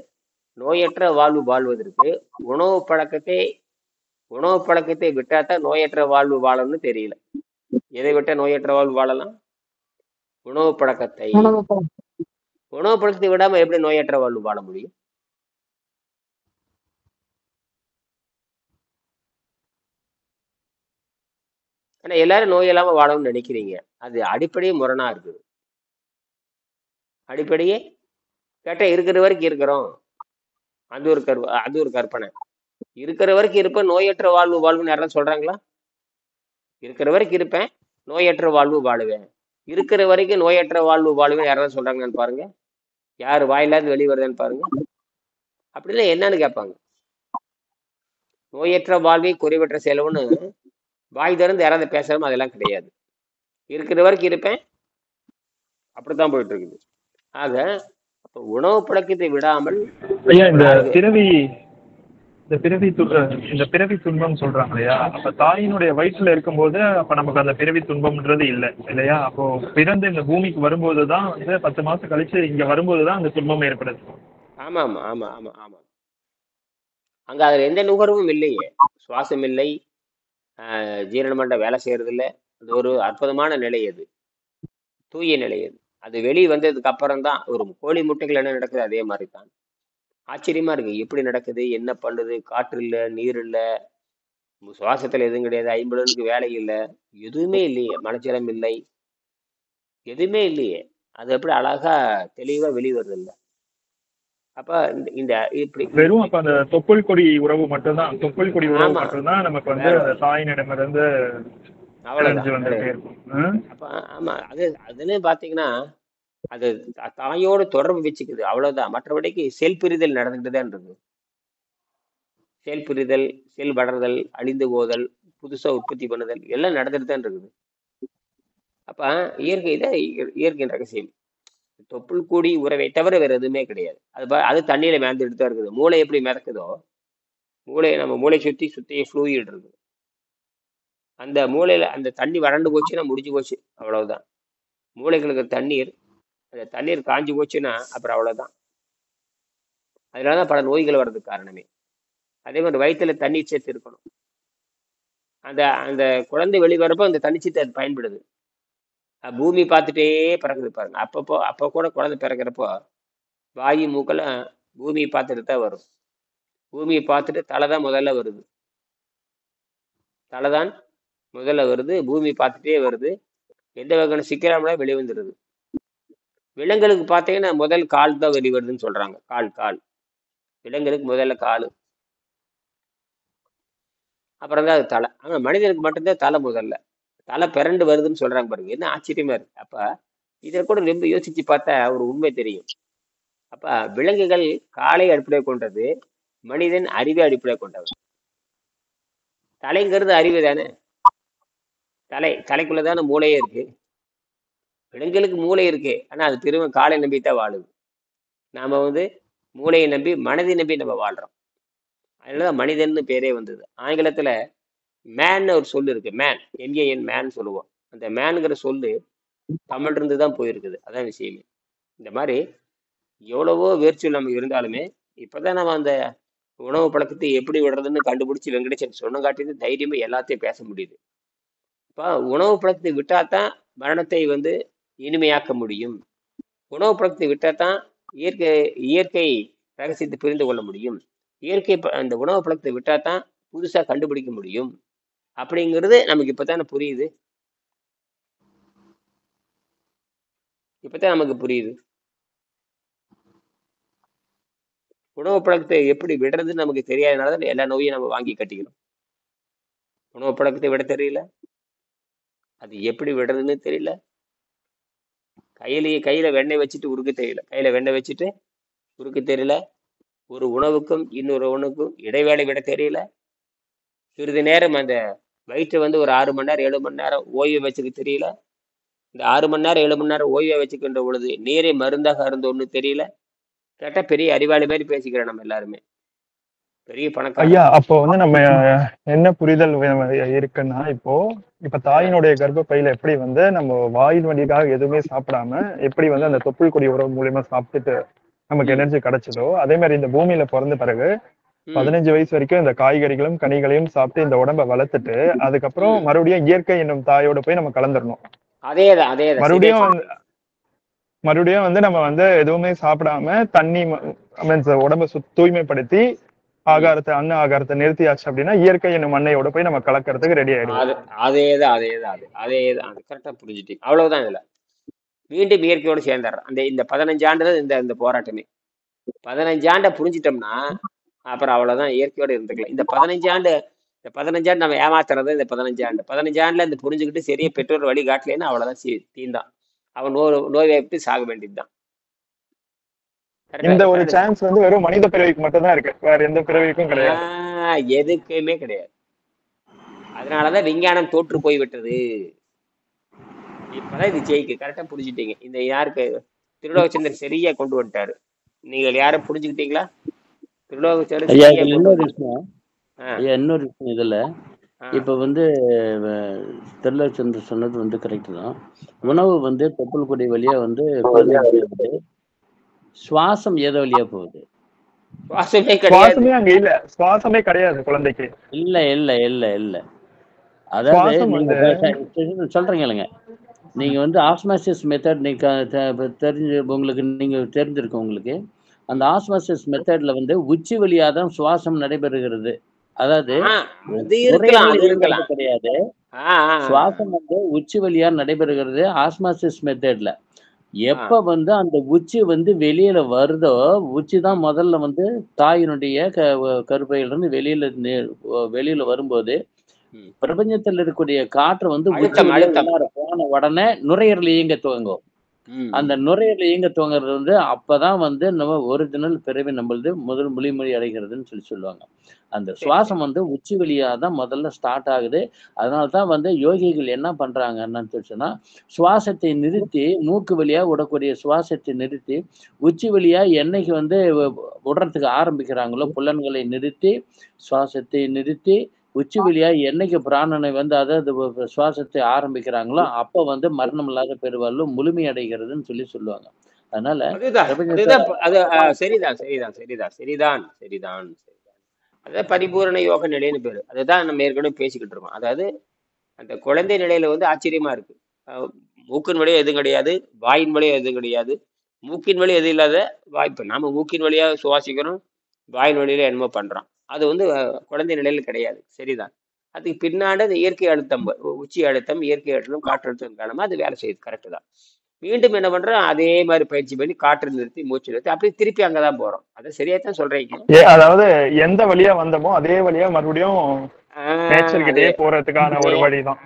நோயற்ற வாழ்வு வாழ்வதற்கு உணவு பழக்கத்தை உணவு பழக்கத்தை விட்டா தான் நோயற்ற வாழ்வு வாழணும்னு தெரியல. எதை விட்டா நோயற்ற வாழ்வு வாழலாம்? உணவு பழக்கத்தை. உணவு பழக்கம். உணவு பழக்கத்தை விடாம எப்படி நோயற்ற வாழ்வு வாழ முடியும்? ஆனா எல்லாரும் நோய் இல்லாம வாழணும்னு நினைக்கிறீங்க. அது அடிப்படையே முரணா இருக்குது. அடிப்படையே கேட்டா இருக்கிற வரைக்கும் இருக்கிறோம். அது ஒரு கற்பனை. இருக்கிற வரைக்கும் இருப்பேன், நோயற்ற வாழ்வு வாழ்வுன்னு யாராவது சொல்றாங்களா? இருக்கிற வரைக்கும் இருப்பேன், நோயற்ற வாழ்வு வாழுவேன். இருக்கிற வரைக்கும் நோயற்ற வாழ்வு வாழுவேன் யாராவது சொல்றாங்கன்னு பாருங்க. யார் வாயிலாவது வெளியே வருதுன்னு பாருங்க. அப்படின்னா என்னன்னு கேட்பாங்க. நோயற்ற வாழ்வை குறைவற்ற செலவுன்னு வாய் திறந்து யாராவது பேசுறோமோ அதெல்லாம் கிடையாது. இருக்கிற வரைக்கும் இருப்பேன், அப்படித்தான் போயிட்டு இருக்குது. ஆக அப்ப உணவு பழக்கத்தை விடாமல் ஐயா, இந்த பிறவி துன்பம் சொல்றாங்க இல்லையா? அப்ப தாயினுடைய வயிற்றுல இருக்கும்போது அப்ப நமக்கு அந்த பிறவி துன்பம்ன்றது இல்லை இல்லையா? அப்போ பிறந்து இந்த பூமிக்கு வரும்போதுதான் வந்து 10 மாசம் கழிச்சு இங்க வரும்போதுதான் அந்த துன்பம் ஏற்படுது. ஆமா ஆமா ஆமா ஆமா ஆமா. அங்க அதுல எந்த நுகர்வும் இல்லையே. சுவாசம் இல்லை, ஜீரண மண்டலம் வேலை செய்யறது இல்லை. அது ஒரு அற்புதமான நிலை. அது தூய நிலை. அது வெளியே வந்ததுக்கு அப்புறம் தான் ஒரு கோழி முட்டைகள் என்ன நடக்குது அதே மாதிரி தான். ஆச்சரியமா இருக்கு, எப்படி நடக்குது, என்ன பண்ணுது. காற்று இல்லை, நீர் இல்லை, சுவாசத்துல எதுவும் கிடையாது, ஐம்புலனுக்கு வேலை இல்லை, எதுவுமே இல்லையே, மனச்சலம் இல்லை, எதுவுமே இல்லையே. அது எப்படி அழகா தெளிவா வெளியே வருது இல்லை? அப்ப இந்த இப்படி வெறும் அப்ப அந்த தொப்புள் கொடி உறவு மட்டும்தான், தொப்புள் கொடி உறவு மட்டும்தான் நமக்கு வந்து தாயினிடமிருந்து அவ்வளவுதான். அப்ப ஆமா, அதுன்னு பாத்தீங்கன்னா அது தாயோட தொடர்பு வச்சுக்குது, அவ்வளவுதான். மற்றபடிக்கு செல் பிரிதல் நடந்துகிட்டு தான் இருக்கு. செல் பிரிதல், செல் வளர்தல், அழிந்து போதல், புதுசா உற்பத்தி பண்ணுதல் எல்லாம் நடந்துட்டு தான் இருக்குது. அப்ப இயற்கை ரகசியம். தொப்புள் கூடி உறவை தவிர வேற எதுவுமே கிடையாது. அது தண்ணியில மிதந்துட்டு தான் இருக்குது. மூளை எப்படி மிதக்குதோ, நம்ம மூளை சுத்தி ஃப்ளூயிட் இருக்கு. அந்த மூளையில அந்த தண்ணி வறண்டு போச்சுன்னா முடிஞ்சு போச்சு, அவ்வளவுதான். மூளைகளுக்கு தண்ணீர், அந்த தண்ணீர் காஞ்சி போச்சுன்னா அப்புறம் அவ்வளவுதான். அதனாலதான் பல நோய்கள் வர்றதுக்கு காரணமே. அதே மாதிரி வயிற்றுல தண்ணீர் சேர்த்து இருக்கணும். அந்த அந்த குழந்தை வெளிவரப்போ அந்த தண்ணிச்சத்து அது பயன்படுது. பூமி பார்த்துட்டே பிறகுது பாருங்க. அப்போ கூட குழந்தை பிறக்கிறப்போ வாயு மூக்கெல்லாம் பூமியை பார்த்துட்டு தான் வரும். பூமியை பார்த்துட்டு தலை தான் முதல்ல வருது. பூமி பார்த்துட்டே வருது. எந்த வகையான சிக்கலாமலாம் வெளிவந்துடுது. விலங்குகளுக்கு பார்த்தீங்கன்னா முதல் கால் தான் வெளிவருதுன்னு சொல்றாங்க. கால் விலங்குகளுக்கு முதல்ல கால், அப்புறம் தான் அது தலை. ஆனா மனிதனுக்கு மட்டும்தான் தலை முதல்ல. தலை பிறண்டு வருதுன்னு சொல்றாங்க பாருங்க. என்ன ஆச்சரியமா இருக்கு. அப்ப இதை கூட ரொம்ப யோசிச்சு பார்த்தா ஒரு உண்மை தெரியும். அப்ப விலங்குகள் காலை அடிப்படையாக கொண்டது, மனிதன் அறிவை அடிப்படையாக கொண்டவர். தலைங்கிறது அறிவு தானே. தலைக்குள்ளதான மூளையே இருக்கு. விலங்குகளுக்கு மூளை இருக்கு, ஆனா அது திரும்ப காலை நம்பித்தான் வாழுது. நாம வந்து மூளையை நம்பி மனதை நம்பி நம்ம வாழ்றோம். அதனாலதான் மனிதன்னு பேரே வந்தது. ஆங்கிலத்துல மேன்னு ஒரு சொல்லு இருக்கு, மேன், எம்ஏஎன், மேன் சொல்லுவோம். அந்த மேனுங்கிற சொல்லு தமிழ்ல இருந்து தான் போயிருக்குது. அதான் விஷயமே. இந்த மாதிரி எவ்வளவோ வேர்ச்சொல் நமக்கு இருந்தாலுமே இப்பதான் நம்ம அந்த உணவு பழக்கத்தை எப்படி விடுறதுன்னு கண்டுபிடிச்சு வெங்கடேசன் சொன்னங்காட்டி தைரியமே எல்லாத்தையும் பேச முடியுது. இப்போ உணவு பழக்கத்தை விட்டாதான் மரணத்தை வந்து இனிமையாக்க முடியும். உணவு பழக்கத்தை விட்டாதான் இயற்கை இயற்கை ரகசியத்தை புரிந்து கொள்ள முடியும். அந்த உணவு பழக்கத்தை விட்டாதான் புதுசா கண்டுபிடிக்க முடியும். அப்படிங்கிறது நமக்கு இப்பதானே புரியுது. இப்பதான் நமக்கு புரியுது. உணவு பழக்கத்தை எப்படி விடுறதுன்னு நமக்கு தெரியாதனாலதான் எல்லா நோயும் நம்ம வாங்கி கட்டிக்கணும். உணவு பழக்கத்தை விட தெரியல, அது எப்படி விடுறதுன்னு தெரியல. கையில வெண்ணெய் வச்சுட்டு உருக்க தெரியல, கையில வெண்ணெய் வச்சுட்டு உருக்க தெரியல. ஒரு உணவுக்கும் இன்னொரு உணவுக்கும் இடைவேளை விட தெரியல. சிறிது நேரம் அந்த வயிற்றை வந்து ஒரு 6 மணி நேரம் 7 மணி நேரம் ஓய்வு வச்சுக்க தெரியல. இந்த 6 மணி நேரம் 7 மணி நேரம் ஓய்வை வச்சுக்கின்ற பொழுது நீரை மருந்தாக இருந்தோன்னு தெரியல. கேட்டா பெரிய அறிவாளி மாதிரி பேசிக்கிறோம் நம்ம எல்லாருமே, பெரிய பணக்காரன். ஐயா, அப்போ வந்து நம்ம என்ன புரிதல் இருக்குன்னா, இப்ப தாயினுடைய கர்ப்பப்பையில எப்படி வந்து நம்ம வாயின் வழியாக எதுவுமே சாப்பிடாம எப்படி வந்து அந்த தொப்புள் கொடி உறவு மூலியமா சாப்பிட்டுட்டு நமக்கு எனர்ஜி கிடைச்சதோ, அதே மாதிரி இந்த பூமியில பிறந்த பிறகு 15 வயசு வரைக்கும் இந்த காய்கறிகளும் கனிகளையும் சாப்பிட்டு இந்த உடம்ப வளர்த்துட்டு அதுக்கப்புறம் மறுபடியும் இயற்கை என்னும் தாயோட போய் நம்ம கலந்துடணும். அதேதான் மறுபடியும் வந்து நம்ம வந்து எதுவுமே சாப்பிடாம தண்ணி உடம்ப தூய்மைப்படுத்தி அன்ன ஆகாரத்தை நிறுத்தியாச்சு அப்படின்னா இயற்கை என்னும் மண்ணையோட போய் நம்ம கலக்கிறதுக்கு ரெடி ஆயிடும். அதேதான் கரெக்டா புரிஞ்சுட்டீங்க. அவ்வளவுதான். இதுல மீண்டும் இயற்கையோட சேர்ந்துடுறோம். இந்த 15 ஆண்டு இந்த போராட்டமே. 15 ஆண்டை புரிஞ்சிட்டோம்னா அப்புறம் அவ்வளவுதான், இயற்கையோட இருந்துக்கலாம். இந்த 15 ஆண்டு நம்ம ஏமாத்துறது. இந்த 15 ஆண்டுல இந்த புரிஞ்சுக்கிட்டு சரியா பெற்றோர் வழி காட்டலன்னா அவ்வளவுதான், தீந்தான். அவன் நோய் வாய்ப்பு சாக வேண்டியதுதான். இந்த ஒரு சான்ஸ் வந்து வெறும் மனித பிறவிக்கு மட்டும் தான் இருக்கு, வேற எந்த பிறவிக்கும் கிடையாது. எதுக்குமே கிடையாது. அதனாலதான் விஞ்ஞானம் தோற்று போய்விட்டது. இப்பதான் இது ஜெயிக்கு. கரெக்டா புரிஞ்சுட்டீங்க. இந்த யாருக்கு திருலோகச்சந்திரன் சரியா கொண்டு வந்துட்டாரு. நீங்கள் யாரும் புரிஞ்சுக்கிட்டீங்களா? திருலோகச்சந்திரன் இன்னொரு விஷயம் இதுல இப்ப வந்து திருலோகச்சந்திரன் சொன்னது வந்து கரெக்ட் தான். உணவு வந்து தொப்புள் கொடி வழியா வந்து குழந்தைங்களுக்கு சுவாசம் ஏதோ வழியா போகுது. சுவாசமே கிடையாது குழந்தைக்கு. இல்ல அதாவது சொல்றீங்க, நீங்க வந்து ஆஸ்மாசிஸ் மெத்தட் நீங்க தெரிஞ்சிருக்கும் உங்களுக்கு. அந்த ஆஸ்மாசிஸ் மெத்தட்ல வந்து உச்சி வழியா தான் சுவாசம் நடைபெறுகிறது. அதாவது கிடையாது, சுவாசம் வந்து உச்சி வழியா நடைபெறுகிறது ஆஸ்மாசிஸ் மெத்தட்ல. எப்ப வந்து அந்த உச்சி வந்து வெளியில வருதோ, உச்சி தான் முதல்ல வந்து தாயினுடைய கருப்பையிலிருந்து வெளியில வரும்போது பிரபஞ்சத்தில் இருக்கக்கூடிய காற்று வந்து உச்சி போன உடனே நுரையீரல் இயங்க துவங்கும். அந்த நுரையீரல் இயங்க துவங்குறது வந்து அப்பதான் வந்து நம்ம ஒரிஜினல் பிறவி நம்மளது முதல் மொழிமொழி அடைகிறதுன்னு சொல்லுவாங்க. அந்த சுவாசம் வந்து உச்சி வழியா தான் முதல்ல ஸ்டார்ட் ஆகுது. அதனாலதான் வந்து யோகிகள் என்ன பண்றாங்கன்னு சொன்னா, சுவாசத்தை நிறுத்தி மூக்கு வழியா விடக்கூடிய சுவாசத்தை நிறுத்தி உச்சி வழியா என்னைக்கு வந்து விடுறதுக்கு ஆரம்பிக்கிறாங்களோ, புலன்களை நிறுத்தி சுவாசத்தை நிறுத்தி உச்சி வழியா என்னைக்கு பிராணனை வந்து அதாவது சுவாசத்தை ஆரம்பிக்கிறாங்களோ அப்ப வந்து மரணம் இல்லாத பெருவாழ்வு முழுமை அடைகிறதுன்னு சொல்லுவாங்க. அதனால சரிதான். அதான் பரிபூரண யோக நிலைன்னு பேரு. அதுதான் நம்ம ஏற்கனவே பேசிக்கிட்டு இருக்கோம். அதாவது அந்த குழந்தை நிலையில வந்து ஆச்சரியமா இருக்கு. மூக்கின் வழியா எதுவும் கிடையாது, வாயின் வழியா எதுவும் கிடையாது, மூக்கின் வழி எதுவும் இல்லாத வாய்ப்பு. நாம மூக்கின் வழியா சுவாசிக்கிறோம், வாயின் வழியில என்னமோ பண்றோம். அது வந்து குழந்தை நிலையில கிடையாது. சரிதான். அதுக்கு பின்னாடி அந்த இயற்கை அழுத்தம், உச்சி அழுத்தம், இயற்கை அழுத்தம், காற்று அழுத்தம் காரணமா அது வேலை செய்யுது. கரெக்டு தான். மீண்டும் என்ன பண்றோம், அதே மாதிரி பயிற்சி பண்ணி காற்று நிறுத்தி மூச்சு நிறுத்தி அப்படி திருப்பி அங்கதான் போறோம். அதை சரியாத்தான் சொல்றீங்க. அதாவது எந்த வழியா வந்தோமோ அதே வழியா மறுபடியும் போறதுக்கான ஒரு வழிதான்.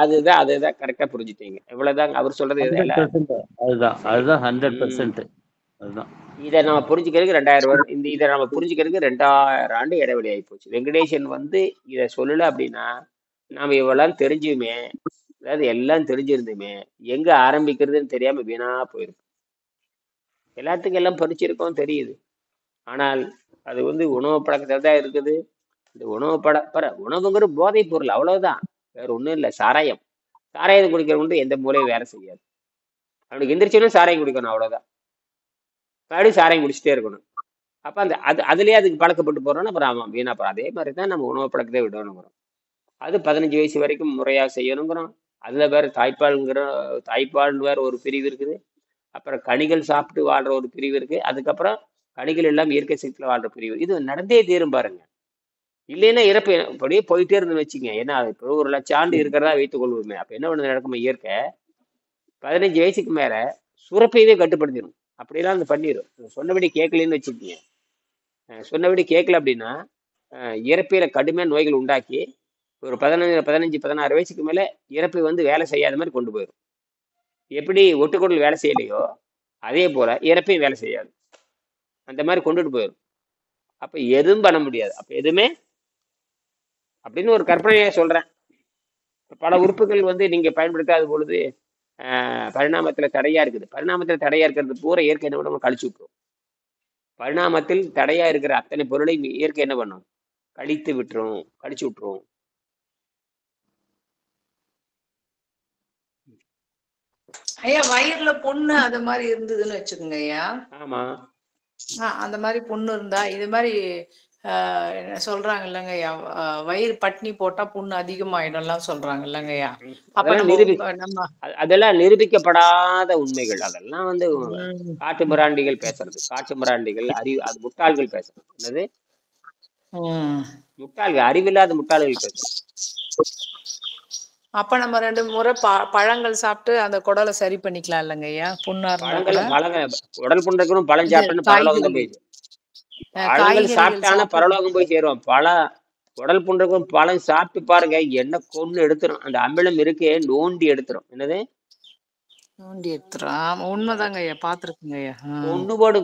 அதுதான் கரெக்டா புரிஞ்சுட்டீங்க. இவ்வளவுதான் அவர் சொல்றது. அதுதான் 100%. அதுதான் இதை நம்ம புரிஞ்சுக்கிறதுக்கு 2000 வருடம், இதை நம்ம புரிஞ்சுக்கிறதுக்கு 2000 ஆண்டு இடைவெளி ஆகி போச்சு. வெங்கடேசன் வந்து இதை சொல்லல அப்படின்னா நாம இவ்வளவு தெரிஞ்சுமே அதாவது எல்லாம் தெரிஞ்சிருந்துமே எங்க ஆரம்பிக்கிறதுன்னு தெரியாம வீணா போயிருக்கு. எல்லாத்துக்கும் எல்லாம் படிச்சிருக்கோம் தெரியுது. ஆனால் அது வந்து உணவு பழக்கத்துல தான் இருக்குது. இந்த உணவுங்கிற போதைப் பொருள் அவ்வளவுதான், வேற ஒண்ணும் இல்லை. சாராயத்தை குடிக்கிறவங்க எந்த மூலையும் வேலை செய்யாது. அவனுக்கு எந்திரிச்சோன்னு சாராயம் குடிக்கணும், அவ்வளவுதான். மறுபடியும் சாராயம் குடிச்சிட்டே இருக்கணும். அப்ப அந்த அதுலயே அதுக்கு பழக்கப்பட்டு போறோம்னா அப்புறம் அவன் வீணா போறான். அதே மாதிரி தான் நம்ம உணவு பழக்கத்தை விடணுங்கிறோம். அது 15 வயசு வரைக்கும் முறையா செய்யணுங்கிறோம். அதுல வேற தாய்ப்பால் வேற ஒரு பிரிவு இருக்குது. அப்புறம் கனிகள் சாப்பிட்டு வாழ்ற ஒரு பிரிவு இருக்கு. அதுக்கப்புறம் கனிகள் எல்லாம் இயற்கை சக்தியில வாழ்ற பிரிவு. இது நடந்தே தீரும் பாருங்க. இல்லைன்னா இறப்பு அப்படியே போயிட்டே இருந்துன்னு வச்சுங்க. ஏன்னா இப்போ 1,00,000 ஆண்டு இருக்கிறதா வைத்துக் கொள்வோமே. அப்ப என்ன பண்ண நடக்குமா? இயற்கை 15 வயசுக்கு மேல சுரப்பையவே கட்டுப்படுத்திடும். அப்படியெல்லாம் அது பண்ணிடும். சொன்னபடி கேட்கலன்னு வச்சுக்கோங்க. சொன்னபடி கேட்கல அப்படின்னா இறப்பையில கடுமையான நோய்கள் உண்டாக்கி ஒரு 15-16 வயசுக்கு மேல இறப்பை வந்து வேலை செய்யாத மாதிரி கொண்டு போயிடும். எப்படி ஒட்டுக்கொடல் வேலை செய்யலையோ அதே போல இறப்பையும் வேலை செய்யாது. அந்த மாதிரி கொண்டுட்டு போயிடும். அப்ப எதுவும் பண்ண முடியாது. அப்ப எதுவுமே அப்படின்னு ஒரு கற்பனையை சொல்றேன். பல உறுப்புகள் வந்து நீங்க பயன்படுத்தாத பொழுது பரிணாமத்துல தடையா இருக்குது. பரிணாமத்துல தடையா இருக்கிறது பூரா இயற்கை என்ன பண்ணும்? கழிச்சு விட்டுரும். பரிணாமத்தில் தடையா இருக்கிற அத்தனை பொருளை இயற்கை என்ன பண்ணும்? கழிச்சு விட்டுரும். ஐயா வயிறுல பொண்ணு அது மாதிரி இருந்ததுன்னு வச்சுக்கோங்க ஐயா. ஆமா, அந்த மாதிரி பொண்ணு இருந்தா இது மாதிரி சொல்றாங்க இல்லைங்க ஐயா, வயிறு பட்னி போட்டா புண்ணு அதிகமாயிடும்லாம் சொல்றாங்க இல்லைங்க ஐயா. அப்ப அதெல்லாம் நிரூபிக்கப்படாத உண்மைகள். அதெல்லாம் வந்து காட்டு மிராண்டிகள் பேசுறது. காட்டு மிராண்டிகள் அது முட்டாள்கள் பேசுறது. என்னது முட்டாள்கள்? அறிவில்லாத முட்டாள்கள் பேசுறது. அப்ப நம்ம 2 முறை பழங்கள் சாப்பிட்டு அந்த குடலை சரி பண்ணிக்கலாம் இல்லைங்க ஐயா? உடல் புண்ணுக்கும் பழம் சாப்பிட்டோன்னு பரலோகம் தான் போயிடுச்சு. பழங்கள் சாப்பிட்டானா பரலோகம் போய் சேருவோம். உடல் புண்ணுக்கும் பழம் சாப்பிட்டு பாருங்க, என்ன கொண்டு எடுத்துரும். அந்த அமிலம் இருக்கே நோண்டி எடுத்துரும். என்னது நோண்டி எடுத்துரும்? உண்மைதாங்க ஐயா, பாத்துருக்குங்க ஐயா.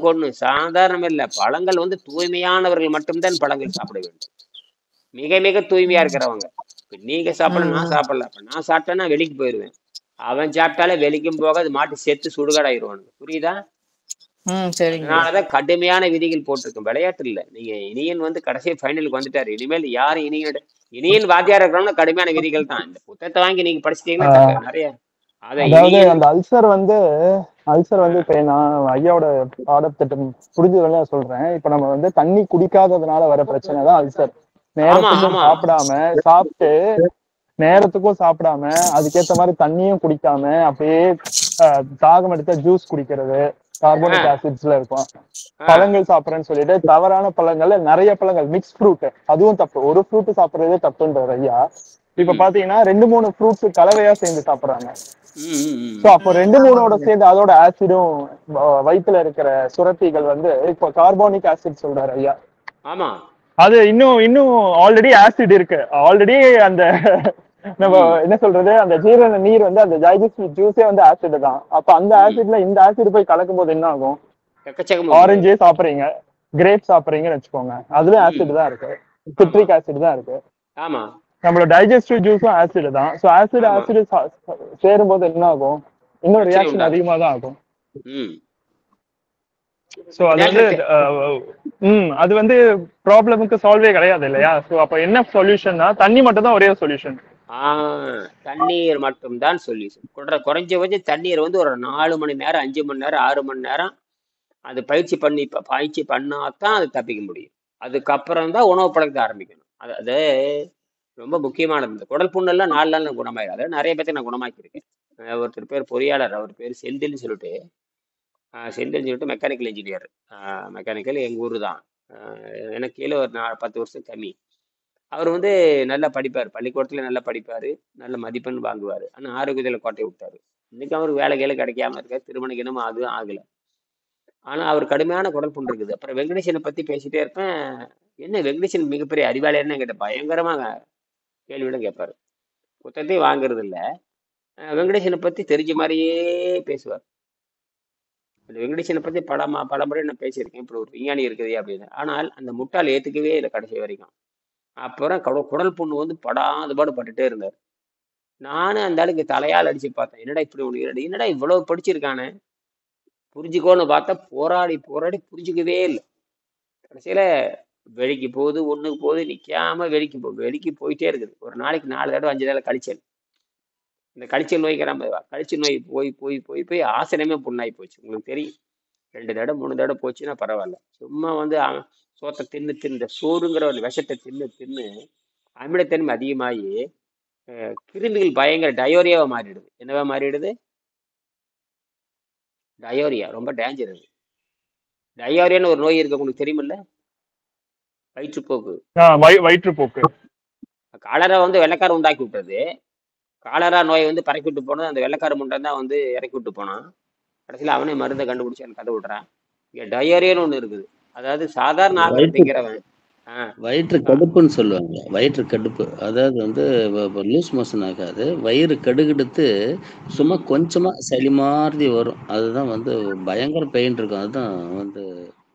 கொண்டு சாதாரணம் இல்ல. பழங்கள் வந்து தூய்மையானவர்கள் மட்டும்தான் பழங்கள் சாப்பிட வேண்டும். மிக மிக தூய்மையா இருக்கிறவங்க. நீங்க சாப்பிடல, நான் சாப்பிடல. அப்ப நான் சாப்பிட்டேன்னா வெளிக்கு போயிருவேன். அவன் சாப்பிட்டாலே வெளிக்கும் போக அது மாட்டு செத்து சுடுகாடாயிருவானுங்க. புரியுதா? அதனாலதான் கடுமையான விதிகள் போட்டிருக்கும். விளையாட்டு இல்ல. நீங்க இனியன் வந்து கடைசி ஃபைனலுக்கு வந்துட்டாரு. இனிமேல் யாரும் இனியன் வாத்தியார் இருக்கிறவங்க கடுமையான விதிகள் தான். இந்த புத்தகத்தை வாங்கி நீங்க படிச்சிட்டீங்கன்னா நிறைய. அதாவது அந்த அல்சர் வந்து இப்ப நான் ஐயாவோட பாடத்திட்டம் புரிஞ்சதுல சொல்றேன். இப்ப நம்ம வந்து தண்ணி குடிக்காததுனால வர பிரச்சனை தான் அல்சர். நேரத்துக்கும் சாப்பிடாம அதுக்கேற்ற மாதிரி தண்ணியும் குடிக்காம அப்படியே தாகம் எடுத்த ஜூஸ் குடிக்கிறது, கார்போனிக் ஆசிட்ஸ்ல இருக்கும். பழங்கள் சாப்பிட்றேன்னு சொல்லிட்டு தவறான பழங்கள்ல நிறைய பழங்கள், மிக்ஸ் ஃப்ரூட், அதுவும் தப்பு. ஒரு ஃப்ரூட் சாப்பிட்றதே தப்புன்றார் ஐயா. இப்ப பாத்தீங்கன்னா 2-3 ஃப்ரூட்ஸ் கலவையா சேர்ந்து சாப்பிடுறாங்க. சோ அப்போ 2-3 சேர்ந்து அதோட ஆசிடும் வயிற்றுல இருக்கிற சுரப்பிகள் வந்து இப்ப கார்போனிக் ஆசிட் சொல்றாரு ஐயா. ஆமா, அது இன்னும் ஆல்ரெடி ஆசிட் இருக்கு. ஆல்ரெடி அந்த நம்ம என்ன சொல்றது, அந்த ஜீரண நீர் வந்து அந்த டைஜஸ்டிவ் ஜூஸே வந்து ஆசிட் தான். அப்ப அந்த ஆசிட்ல இந்த ஆசிட் போய் கலக்கும் போது என்ன ஆகும்? ஆரஞ்சே சாப்பிடுறீங்க, கிரேப் சாப்பிடுறீங்கன்னு வச்சுக்கோங்க, அதுல ஆசிட் தான் இருக்கு, சிட்ரிக் ஆசிட் தான் இருக்கு. ஆமா, நம்மளோட டைஜஸ்டிவ் ஜூஸும் ஆசிட் தான். சோ ஆசிட் சேரும் போது என்ன ஆகும்? இன்னும் ரியாக்ஷன் அதிகமா தான் ஆகும். சோ அது வந்து ப்ராப்ளமுக்கு சால்வே கிடையாது இல்லையா? சோ அப்ப என்ன சொல்யூஷன்னா தண்ணி மட்டும் தான் ஒரே சொல்யூஷன். தண்ணீர் மட்டும் தான் சொல்யூஷன். குறைஞ்சபட்சம் தண்ணீர் வந்து ஒரு 4 மணி நேரம், 5 மணி நேரம், 6 மணி நேரம் அது பயிற்சி பண்ணாதான் அது தப்பிக்க முடியும். அதுக்கப்புறம் தான் உணவு பழக்கத்தை ஆரம்பிக்கணும். அது ரொம்ப முக்கியமானது. இந்த குடல் புண்ணெல்லாம் 4 நாள் குணமாயிடும். அதாவது நிறைய பேர்த்த நான் குணமாக்கியிருக்கேன். ஒருத்தர் பேர் பொறியாளர், அவர் பேர் செந்தில்னு சொல்லிட்டு மெக்கானிக்கல் இன்ஜினியர். மெக்கானிக்கல் எங்கள் ஊர் தான். எனக்கு கீழே ஒரு 10 வருஷம் கம்மி. அவர் வந்து நல்லா படிப்பார், பள்ளிக்கூடத்தில் நல்லா படிப்பார், நல்ல மதிப்பெண் வாங்குவார். ஆனால் ஆரோக்கியத்தில் கோட்டையை விட்டார். இன்னைக்கு அவருக்கு வேலை கிடைக்காம இருக்கார், திருமணம் இனமும் அதுவும் ஆகலை. ஆனால் அவர் கடுமையான குடல் புண் இருக்குது. அப்புறம் வெங்கடேசனை பற்றி பேசிட்டே இருப்பேன். என்ன வெங்கடேசன் மிகப்பெரிய அறிவாளியர்னு என்கிட்ட பயங்கரமாக கேள்வியிடம் கேட்பார். புத்தகத்தையும் வாங்குறது இல்லை, வெங்கடேசனை பற்றி தெரிஞ்ச மாதிரியே பேசுவார். அந்த வெங்கடேசனை பற்றி பல முறை நான் பேசியிருக்கேன், இப்படி ஒரு விஞ்ஞானி இருக்குது அப்படின்னு. ஆனால் அந்த முட்டாள் ஏற்றுக்கவே இல்லை கடைசி வரைக்கும். அப்புறம் குடல் புண்ணு வந்து படாத பாடு பட்டுட்டே இருந்தார். நானும் அந்த ஆளுக்கு தலையால் அடிச்சு பார்த்தேன். என்னடா இப்படி ஒண்ணு, என்னடா இவ்வளவு படிச்சிருக்கானே புரிஞ்சுக்கோன்னு பார்த்தா போராடி போராடி புரிஞ்சுக்கவே இல்லை. கடைசியில வெளிக்கு போகுது, ஒண்ணுக்கு போகுது, நிக்காம வெளிக்கு போயிட்டே இருக்குது. ஒரு நாளைக்கு 4 தடவை 5 தடவை கழிச்சல். இந்த கழிச்சல் நோய்க்கிறாம கழிச்சல் நோய் போய் போய் போய் போய் ஆசனமே புண்ணாகி போச்சு. உங்களுக்கு தெரியும், 2 தடவை 3 தடவை போச்சுன்னா பரவாயில்ல. சும்மா வந்து சோத்தை தின்னு தின்னு சோறுங்கிற ஒரு விஷத்தை தின்னு தின்னு அமிலத்தன்மை அதிகமாகி கிருமிகள் பயங்கர டயோரியாவா மாறிடுது. என்னவா மாறிடுது? டயோரியா. ரொம்ப டேஞ்சர் அது. டயோரியான்னு ஒரு நோய் இருக்கு, உங்களுக்கு தெரியுமில்ல? வயிற்றுப்போக்கு. வயிற்றுப்போக்கு. காலரா வந்து வெள்ளைக்காரன் உண்டாக்கி விட்டது. காலரா நோய் வந்து பறக்கி விட்டு போனது அந்த வெள்ளைக்கார முண்டை தான் வந்து இறக்கி விட்டு போனான். கடைசியில் அவனே மருந்தை கண்டுபிடிச்சி எனக்கு கதை விடுறான். இங்கே டயோரியான்னு ஒன்று இருக்குது. அதாவது சாதாரண ஆகாரம் திங்கிறவன் வயிற்று கடுப்புன்னு சொல்லுவாங்க. வயிற்று கடுப்பு அதாவது வந்து லூஸ் மோஷன் ஆகாது, வயிறு கடுகெடுத்து சும்மா கொஞ்சமா சளி மாதிரி வரும். அதுதான் வந்து பயங்கர பெயின் இருக்கும். அதுதான் வந்து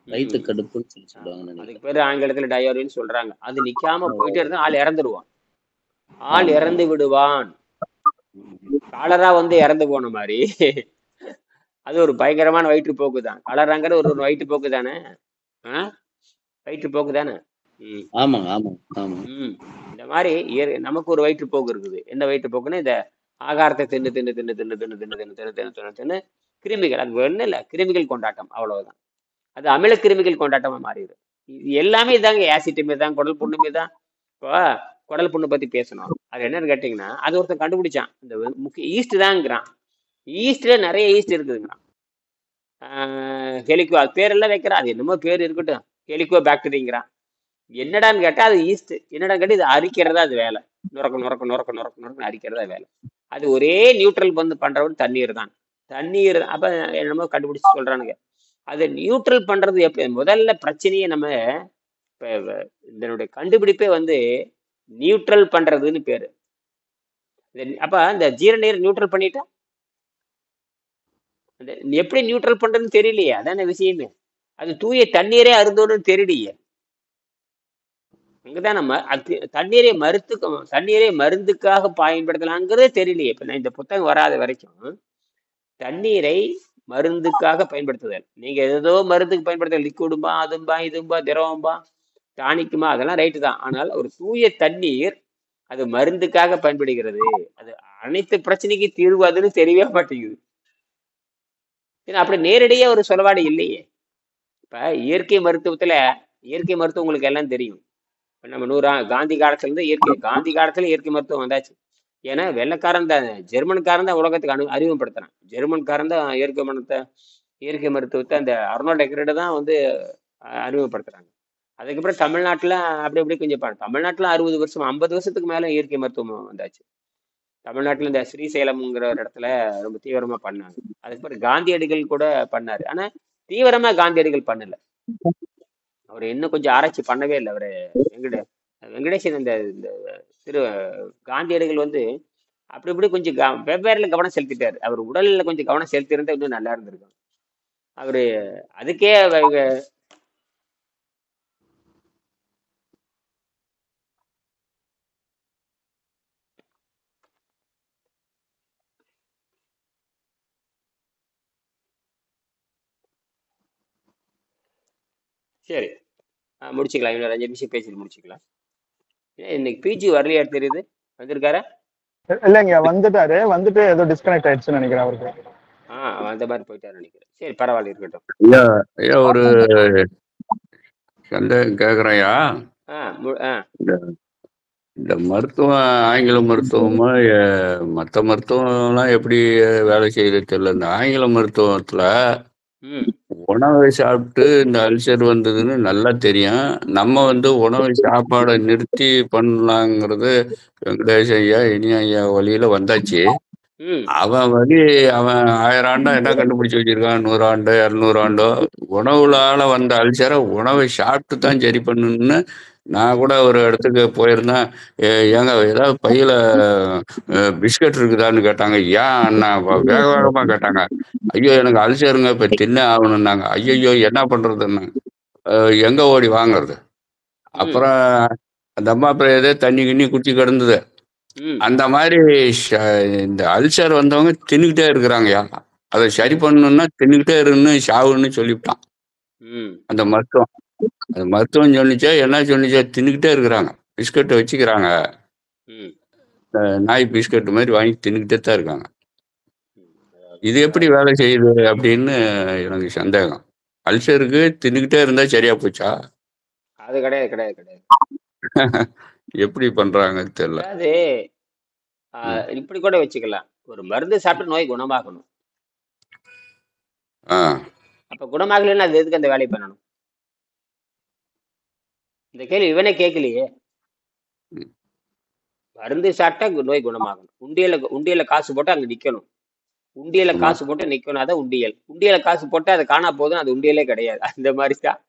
வயிற்று கடுப்புன்னு சொல்லுவாங்க. அதுக்கு பேர் ஆங்கிலத்துல டயோரின்னு சொல்றாங்க. அது நிக்காம போயிட்டே இருந்தா ஆள் இறந்துடுவான். ஆள் இறந்து விடுவான். காலரா வந்து இறந்து போன மாதிரி அது ஒரு பயங்கரமான வயிற்றுப்போக்கு தான். காலராங்கிற ஒரு வயிற்றுப்போக்கு தானே. வயிற்றுப்போக்கு தானே. ஆமாங்க ஆமா ஆமா. இந்த மாதிரி நமக்கு ஒரு வயிற்றுப்போக்கு இருக்குது. என்ன வயிற்றுப்போக்குன்னு இந்த ஆகாரத்தை தின்னு தின்னு தின்னு தின்னு தின்னு தின்னு தின்னு தின்னு தின்னு தின்னு தின்னு கிருமிகள். அது ஒன்றும் இல்லை, கிருமிகள் கொண்டாட்டம், அவ்வளவுதான். அது அமில கிருமிகள் கொண்டாட்டமா மாறிடுது. இது எல்லாமே இதாங்க. ஆசிட்டுமே தான், குடல் புண்ணுமே தான். இப்போ குடல் புண்ணு பத்தி பேசணும். அது என்னன்னு கேட்டீங்கன்னா, அது ஒருத்தன் கண்டுபிடிச்சான். இந்த முக்கிய ஈஸ்ட் தான்ங்கிறான். ஈஸ்ட்ல நிறைய ஈஸ்ட் இருக்குதுங்கிறான். ஹெலிகோ அது பேரெல்லாம் வைக்கிறான். அது என்னமோ பேர் இருக்கட்டும், ஹெலிகோ பாக்டீரியாங்கிறான். என்னடான்னு கேட்டா அது ஈஸ்ட். என்னடான்னு கேட்டு இது அரிக்கிறதா அது வேலை. நுறக்க நுறக்க நுறக்க நுறக்க நுறக்க அரிக்கிறதா வேலை. அது ஒரே நியூட்ரல் வந்து பண்றவன் தண்ணீர் தான். தண்ணீர் அப்ப என்னமோ கண்டுபிடிச்சு சொல்றானுங்க. அதை நியூட்ரல் பண்றது எப்படி? முதல்ல பிரச்சனையை நம்ம இப்ப இதனுடைய கண்டுபிடிப்பே வந்து நியூட்ரல் பண்றதுன்னு பேரு. அப்ப இந்த ஜீரநீர் நியூட்ரல் பண்ணிட்டா எப்படி நியூட்ரல் பண்றதுன்னு தெரியலையே. அதான விஷயமே. அது தூய தண்ணீரே அருந்தோன்னு தெரியலையே. அங்கதான் நம்ம தண்ணீரை மருந்துக்காக பயன்படுத்தலாங்கிறதே தெரியலையே. இப்ப நான் இந்த புத்தகம் வராத வரைக்கும் தண்ணீரை மருந்துக்காக பயன்படுத்துதல், நீங்க ஏதோ மருந்துக்கு பயன்படுத்த லிக்விடும்பா, அதும்பா, இதும்பா, திரவம்பா, டானிக்குமா, அதெல்லாம் ரைட்டு தான். ஆனால் ஒரு தூய தண்ணீர் அது மருந்துக்காக பயன்படுகிறது. அது அனைத்து பிரச்சனைக்கு தீர்வு அதுன்னு தெரியவே மாட்டேங்குது. ஏன்னா அப்படி நேரடியா ஒரு சொலவாடு இல்லையே. இப்ப இயற்கை மருத்துவம் உங்களுக்கு எல்லாம் தெரியும். நம்ம காந்தி காலத்துல இருந்து காந்தி காலத்துல இயற்கை மருத்துவம் வந்தாச்சு. ஏன்னா வெள்ளைக்காரன் தான், ஜெர்மன்காரன் தான் உலகத்துக்கு அறிமுகப்படுத்துறான். ஜெர்மன்காரன் தான் இயற்கை மருத்துவத்தை அந்த அர்னால்ட் எக்கர்ட் தான் வந்து அறிமுகப்படுத்துறாங்க. அதுக்கப்புறம் தமிழ்நாட்டுல அப்படி கொஞ்சம் தமிழ்நாட்டுல 60 வருஷம் 50 வருஷத்துக்கு மேல இயற்கை மருத்துவம் வந்தாச்சு. தமிழ்நாட்டுல இந்த ஸ்ரீசைலம்ங்கிற ஒரு இடத்துல ரொம்ப தீவிரமா பண்ணாங்க. அதுக்கப்புறம் காந்தியடிகள் கூட பண்ணாரு. ஆனா தீவிரமா காந்தியடிகள் பண்ணல. அவர் இன்னும் கொஞ்சம் ஆராய்ச்சி பண்ணவே இல்லை. அவரு வெங்கடேசன் இந்த காந்தியடிகள் வந்து அப்படி கொஞ்சம் வெவ்வேறுல கவனம் செலுத்திட்டாரு. அவர் உடல்ல கொஞ்சம் கவனம் செலுத்தியிருந்தா இன்னும் நல்லா இருந்திருக்கும். அவரு அதுக்கே சரி முடிச்சுக்கலாம். இன்னொரு 5 நிமிஷம் பேசிட்டு முடிச்சுக்கலாம். இன்னைக்கு பிஜி வரலையா தெரியுது? வந்திருக்காரா? இல்லைங்க, வந்துட்டு ஏதோ டிஸ்கனெக்ட் ஆயிடுச்சுன்னு நினைக்கிறேன் அவருக்கு. அந்த மாதிரி போயிட்டாரு நினைக்கிறேன். சரி பரவாயில்ல, இருக்கட்டும். ஐயா ஒரு சந்தேகம் கேக்குறையா? இந்த மருத்துவம், ஆங்கில மருத்துவமா மற்ற மருத்துவம்லாம் எப்படி வேலை செய்யுது தெரியல. இந்த ஆங்கில மருத்துவத்துல உணவை சாப்பிட்டு இந்த அல்சர் வந்ததுன்னு நல்லா தெரியும். நம்ம வந்து உணவை சாப்பாடை நிறுத்தி பண்ணலாங்கிறது வெங்கடேஷ் ஐயா இனி ஐயா வழியில வந்தாச்சு. அவன் 1000 ஆண்டா என்ன கண்டுபிடிச்சு வச்சிருக்கான்? 100 ஆண்டோ 200 ஆண்டோ உணவுலால வந்த அல்சரை உணவை சாப்பிட்டு தான் சரி பண்ணணும்னு நான் கூட ஒரு இடத்துக்கு போயிருந்தேன். ஏங்க ஏதாவது பையில பிஸ்கட் இருக்குதான்னு கேட்டாங்க. ஏன் அண்ணா வேக வேகமா கேட்டாங்க. ஐயோ எனக்கு அல்சருங்க, இப்ப தின்னே ஆகணும்னாங்க. ஐயோ என்ன பண்றதுன்னு எங்க ஓடி வாங்குறது? அப்புறம் அந்த அம்மா அப்புறம் ஏதோ தண்ணி கிண்ணி குடிச்சு கிடந்தது. ம் அந்த மாதிரி இந்த அல்சர் வந்தவங்க தின்னுக்கிட்டே இருக்கிறாங்கய்யா. அதை சரி ம் பண்ணணும்னா தின்னுக்கிட்டே இருன்னு சாவுன்னு சொல்லிவிட்டான் ம் அந்த மருத்துவம். அந்த மருத்துவம் சொன்னிச்சே என்ன சொன்னிச்சே, தின்னுக்கிட்டே இருக்கிறாங்க. பிஸ்கட்டை வச்சுக்கிறாங்க, ம் நாய் பிஸ்கட் மாதிரி வாங்கி தின்னுக்கிட்டே தான் இருக்காங்க. இது எப்படி அதாவது வேலை செய்யுது அப்படின்னு எனக்கு சந்தேகம். அல்சருக்கு தின்னுக்கிட்டே இருந்தா சரியா போச்சா? அது கிடையாது கிடையாது கிடையாது. எப்படி பண்றாங்கன்னு தெரியல. அதாவது ம். இப்படி கூட வச்சுக்கலாம். ஒரு மருந்து சாப்பிட்டு நோய் குணமாகணும். ஆ அப்ப குணமாகலைன்னா அது எதுக்கு அந்த வேலையை பண்ணணும்? இந்த கேள்வி இவனே கேட்கலையே. ம். மருந்து சாப்பிட்டா நோய் குணமாகணும். உண்டியல காசு போட்டு அங்க நிக்கணும். உண்டியல ஆமா. காசு போட்டு நிக்கணும். அதான் உண்டியல். உண்டியல காசு போட்டு அது காணா போதும், அது உண்டியலே கிடையாது. அந்த மாதிரி தான்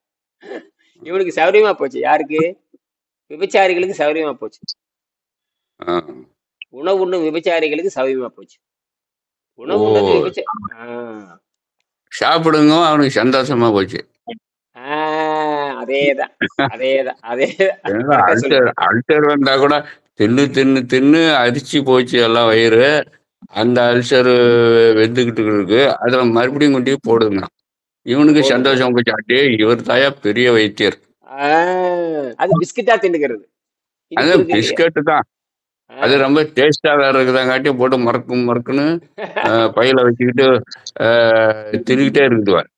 இவனுக்கு சௌரியமா போச்சு. யாருக்கு? விபச்சாரிகளுக்கு சௌரியமா போச்சு. ஆ. உணவு உண்ணும் விபச்சாரிகளுக்கு சௌரியமா போச்சு. ஓ, உணவு உண்றது சாப்பிடுங்க, அவனுக்கு சந்தோஷமா போச்சு. அதேதான் அதேதான் அதேதான். ஏன்னா கரெக்டா அல்சர் சொல்லுங்க. அல்சர் வந்தா கூட தின்னு தின்னு தின்னு அரிச்சு போச்சு எல்லாம் வயிறு. அந்த அல்சர் வெந்துக்கிட்டு இருக்கு, அதுல மறுபடியும் கொண்டு போய் போடுங்க. இவனுக்கு போடுங்க. சந்தோஷம் போச்சு. அட்டே இவர் தாயா பெரிய வைத்தியர். அது பிஸ்கட்டா தின்னுக்கிறது. அது இனிப்பு இருக்கு இல்லையா? பிஸ்கட் தான். அது ரொம்ப டேஸ்டா வேற இருக்குதாங்காட்டி போட்டு மறக்குன்னு பையில வச்சுக்கிட்டு தின்னுக்கிட்டே இருக்குதுவார்.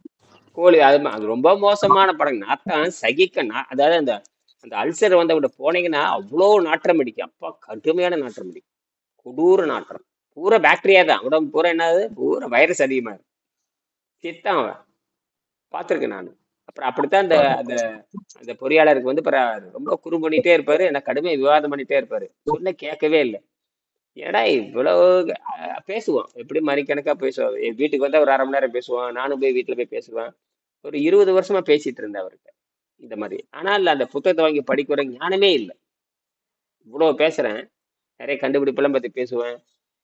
கோழி அது ரொம்ப மோசமான படம். நாத்தான் அதாவது அந்த அந்த அல்சர் வந்தவங்க போனீங்கன்னா அவ்வளோ நாற்றம் அடிக்கும். அப்பா கடுமையான நாற்றம் அடிக்கும். கொடூர நாற்றம். பூரா பாக்டீரியா தான். உடம்பு பூரா என்னது? பூரா வைரஸ் அதிகமா இருக்கும். சித்தான் அவன் பார்த்துருக்கேன் நான். அப்புறம் அப்படித்தான் அந்த அந்த அந்த பொறியாளருக்கு வந்து ரொம்ப குறு பண்ணிட்டே இருப்பாரு. என்ன கடுமையா விவாதம் பண்ணிட்டே இருப்பாரு. சொன்ன கேட்கவே இல்லை. ஏன்னா இவ்வளவு பேசுவோம். எப்படி மணிக்கணக்கா பேசுவோம். என் வீட்டுக்கு வந்தா ஒரு 1/2 மணி நேரம் பேசுவான். நானும் போய் வீட்டுல போய் பேசுவேன். ஒரு 20 வருஷமா பேசிட்டு இருந்தேன் அவர்கிட்ட இந்த மாதிரி. ஆனால் அந்த புத்தகத்தை வாங்கி படிக்கிற ஞானமே இல்லை. இவ்வளவு பேசுறேன். நிறைய கண்டுபிடிப்பெல்லாம் பத்தி பேசுவேன்.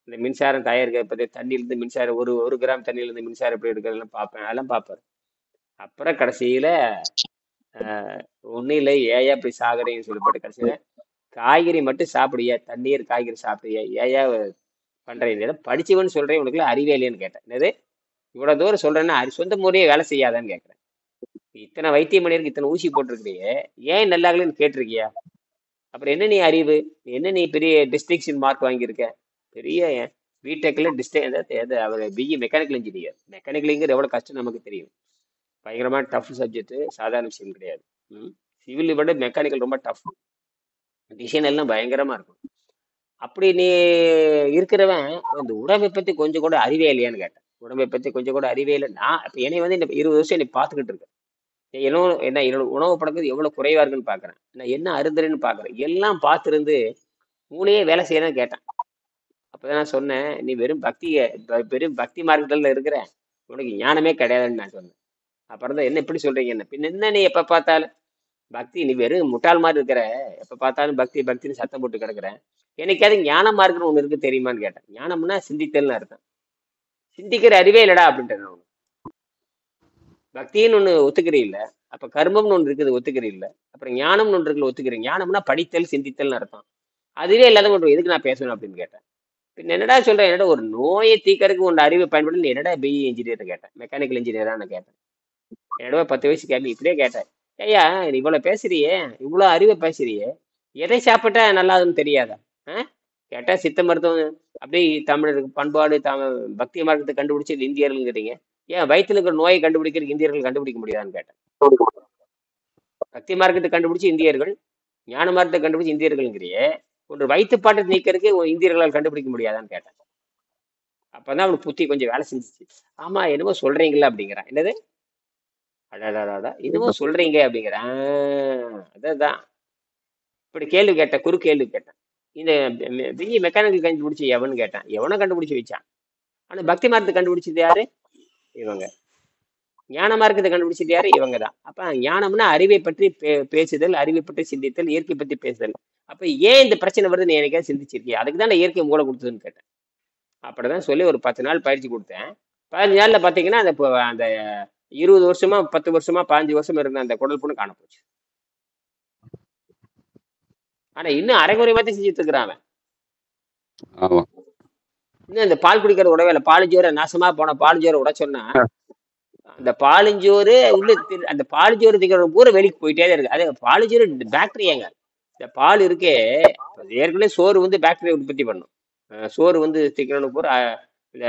இந்த மின்சாரம் தயாரிக்க பத்தி, தண்ணியிலிருந்து மின்சாரம், ஒரு கிராம் தண்ணியிலிருந்து மின்சாரம் எப்படி எடுக்கிறதெல்லாம் பார்ப்பேன். அதெல்லாம் பார்ப்பாரு. அப்புறம் கடைசியில ஒன்னும் இல்லை, ஏயா இப்படி சாகுறீங்கன்னு சொல்லிப்பட்டு கடைசியில காய்கறி மட்டும் சாப்பிடுயா, தண்ணீர் காய்கறி சாப்பிடுயா, ஏயா பண்றீங்க? படிச்சவன்னு சொல்றேன், உனக்குள்ள அறிவே இல்லையான்னு கேட்டேன். என்னது இவ்வளவு தூரம் சொல்றேன்னா சொந்த முறையே வேலை செய்யாதான்னு கேட்கறேன். இத்தனை வைத்தியம் பண்ணியிருக்கு, இத்தனை ஊசி போட்டிருக்கிறியே, ஏன் நல்லாகலன்னு கேட்டிருக்கியா? அப்புறம் என்ன நீ அறிவு? என்ன நீ பெரிய டிஸ்டிங்ஷன் மார்க் வாங்கியிருக்க? பெரிய பிடெக்ல அவர் BE mechanical engineer. Mechanical engineer எவ்வளவு கஷ்டம் நமக்கு தெரியும். பயங்கரமான டஃப் சப்ஜெக்ட், சாதாரண விஷயம் கிடையாது. சிவில் விட மெக்கானிக்கல் ரொம்ப டஃப். டிசைன் எல்லாம் பயங்கரமா இருக்கும். அப்படி நீ இருக்கிறவன் இந்த உடம்பை பத்தி கொஞ்சம் கூட அறிவே இல்லையான்னு கேட்டேன். உடம்பை பத்தி கொஞ்சம் கூட அறிவே இல்லை. நான் இப்ப என்னை வந்து இந்த 20 வருஷம் என்னை பார்த்துக்கிட்டு இருக்கேன். என்னோட உணவு பழக்கம் எவ்வளவு குறைவா இருக்குன்னு பாக்குறேன். நான் என்ன அருந்துறேன்னு பாக்குறேன். எல்லாம் பார்த்திருந்து மூளையே வேலை செய்யணும்னு கேட்டேன். அப்பதான் நான் சொன்னேன், நீ வெறும் பக்தி மார்க்கத்துல இருக்கிற, உனக்கு ஞானமே கிடையாதுன்னு நான் சொன்னேன். அப்புறம் தான் என்ன இப்படி சொல்றீங்க? என்ன பின்ன என்ன நீ எப்ப பார்த்தாலும் பக்தி, நீ வெறும் முட்டாள் மாதிரி இருக்கிற, எப்ப பார்த்தாலும் பக்தி பக்தின்னு சத்தம் போட்டு கிடக்குறேன். எனக்காவது ஞானமா இருக்குன்னு ஒண்ணு இருக்கு தெரியுமான்னு கேட்டேன். ஞானம்னா சிந்தித்தல்னு அர்த்தம். சிந்திக்கிற அறிவே இல்லடா அப்படின்ட்டு. பக்தின்னு ஒண்ணு ஒத்துக்கிறீ இல்ல, அப்ப கர்மம்னு ஒண்ணு இருக்குது ஒத்துக்கிறீ இல்ல, அப்புறம் ஞானம்னு ஒன்று இருக்குல்ல ஒத்துக்கிறீங்க. ஞானம்னா படித்தல் சிந்தித்தல்னு அர்த்தம். அதுவே இல்லாத ஒன்று எதுக்கு நான் பேசணும் அப்படின்னு கேட்டேன். பின் என்னடா சொல்றேன்? என்னடா ஒரு நோயை தீக்கிறதுக்கு உன் அறிவை பயன்படுத்தி நீ என்னடா பிஇ இன்ஜினியர் கேட்டேன், மெக்கானிக்கல் இன்ஜினியரா நான் கேட்டேன். என்னடா 10 வயசு கேள்வி இப்படியே கேட்டேன். ஐயா நீ இவ்வளவு பேசுறியே, இவ்வளவு அறிவை பேசுறியே, எதை சாப்பிட்டா நல்லாதுன்னு தெரியாதா? கேட்டா சித்த மருத்துவம் அப்படி தமிழருக்கு பண்பாடு பக்தி மார்க்கத்தை கண்டுபிடிச்சது இந்தியர்கள்ங்கிறீங்க. ஏன் வயிற்றுல இருக்கிற நோயை கண்டுபிடிக்கிறதுக்கு இந்தியர்கள் கண்டுபிடிக்க முடியாதான்னு கேட்டேன். பக்தி மார்க்கத்தை கண்டுபிடிச்சு இந்தியர்கள், ஞான மார்க்கத்தை கண்டுபிடிச்சு இந்தியர்கள்ங்கிறியே, ஒன்று வயிற்றுப்பாட்டை நீக்கிறதுக்கு இந்தியர்களால் கண்டுபிடிக்க முடியாதான்னு கேட்டேன். அப்பதான் அவனுக்கு புத்தி கொஞ்சம் வேலை செஞ்சிச்சு. ஆமா என்னமோ சொல்றீங்களா அப்படிங்கிறான். என்னது அடாடாடா என்னமோ சொல்றீங்க அப்படிங்கிறான். அதான் இப்படி கேள்வி கேட்டேன், குறு கேள்வி கேட்டேன். இந்த பிஇ மெக்கானிக்கல் கண்டுபிடிச்சி எவன்னு கேட்டேன். எவனை கண்டுபிடிச்சு வச்சான்? ஆனா பக்தி மார்க்கத்தை கண்டுபிடிச்சது யாரு? இவங்க. ஞான மார்க்கத்தை கண்டுபிடிச்சது யாரு? இவங்க தான். அப்ப ஞானம்னா அறிவை பற்றி பேசுதல், அறிவை பற்றி சிந்தித்தல், இயற்கை பற்றி பேசுதல். அப்ப ஏன் இந்த பிரச்சனை வருது நீ எனக்கே சிந்திச்சிருக்கிய? அதுக்கு தான் நான் இயற்கை மூளை கொடுத்ததுன்னு கேட்டேன். அப்படிதான் சொல்லி ஒரு 10 நாள் பயிற்சி கொடுத்தேன். 15 நாள்ல பாத்தீங்கன்னா அந்த 20 வருஷமா 10 வருஷமா 15 வருஷமா இருந்த அந்த குடல் புண்ணு காண போச்சு. ஆனா இன்னும் அரைகுறை மாத்தி செஞ்சுட்டு இருக்கிறான். ஆமா. இன்னும் இந்த பால் குடிக்கிறது உடவே இல்லை. பாலுஞ்சோறு நாசமா போன பாலுஞ்சோறு உடைச்சோன்னா அந்த பாலுஞ்சோறு அந்த பாலுஞ்சோறு திங்கிற பூரா வெளிக்கு போயிட்டே தான் இருக்கு. அதே பாலுஞ்சோறு பாக்டீரியாங்க. இந்த பால் இருக்கே, ஏற்கனவே சோறு வந்து பாக்டீரியா உற்பத்தி பண்ணும். சோறு வந்து திங்கிறவனுக்கு பூரா இந்த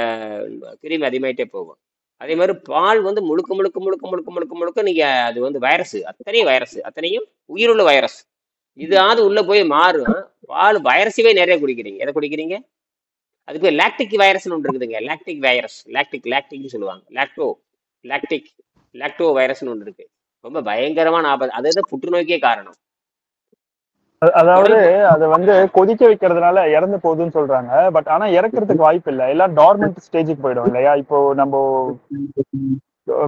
கிருமி அதிகமாயிட்டே போகும். அதே மாதிரி பால் வந்து முழுக்க முழுக்க முழுக்க முழுக்க முழுக்க முழுக்க நீங்க அது வந்து வைரஸ், அத்தனையும் வைரஸ், அத்தனையும் உயிருள்ள வைரஸ். இதாவது உள்ள போய் மாறும். பால் வைரஸவே நிறைய குடிக்கிறீங்க. எதை குடிக்கிறீங்க? அதுக்கு லாக்டிக் வைரஸ்னு ஒன்று இருக்குதுங்க. லாக்டிக் வைரஸ், லாக்டிக்னு சொல்லுவாங்க. லாக்டோ வைரஸ்னு ஒன்று இருக்கு. ரொம்ப பயங்கரமான ஆபத்து. அது புற்றுநோய்க்கே காரணம். அதாவது அதை வந்து கொதிக்க வைக்கிறதுனால இறந்து போகுதுன்னு சொல்றாங்க. பட் ஆனா இறக்குறதுக்கு வாய்ப்பு இல்லை. எல்லாம் டார்மெண்ட் ஸ்டேஜுக்கு போயிடும் இல்லையா? இப்போ நம்ம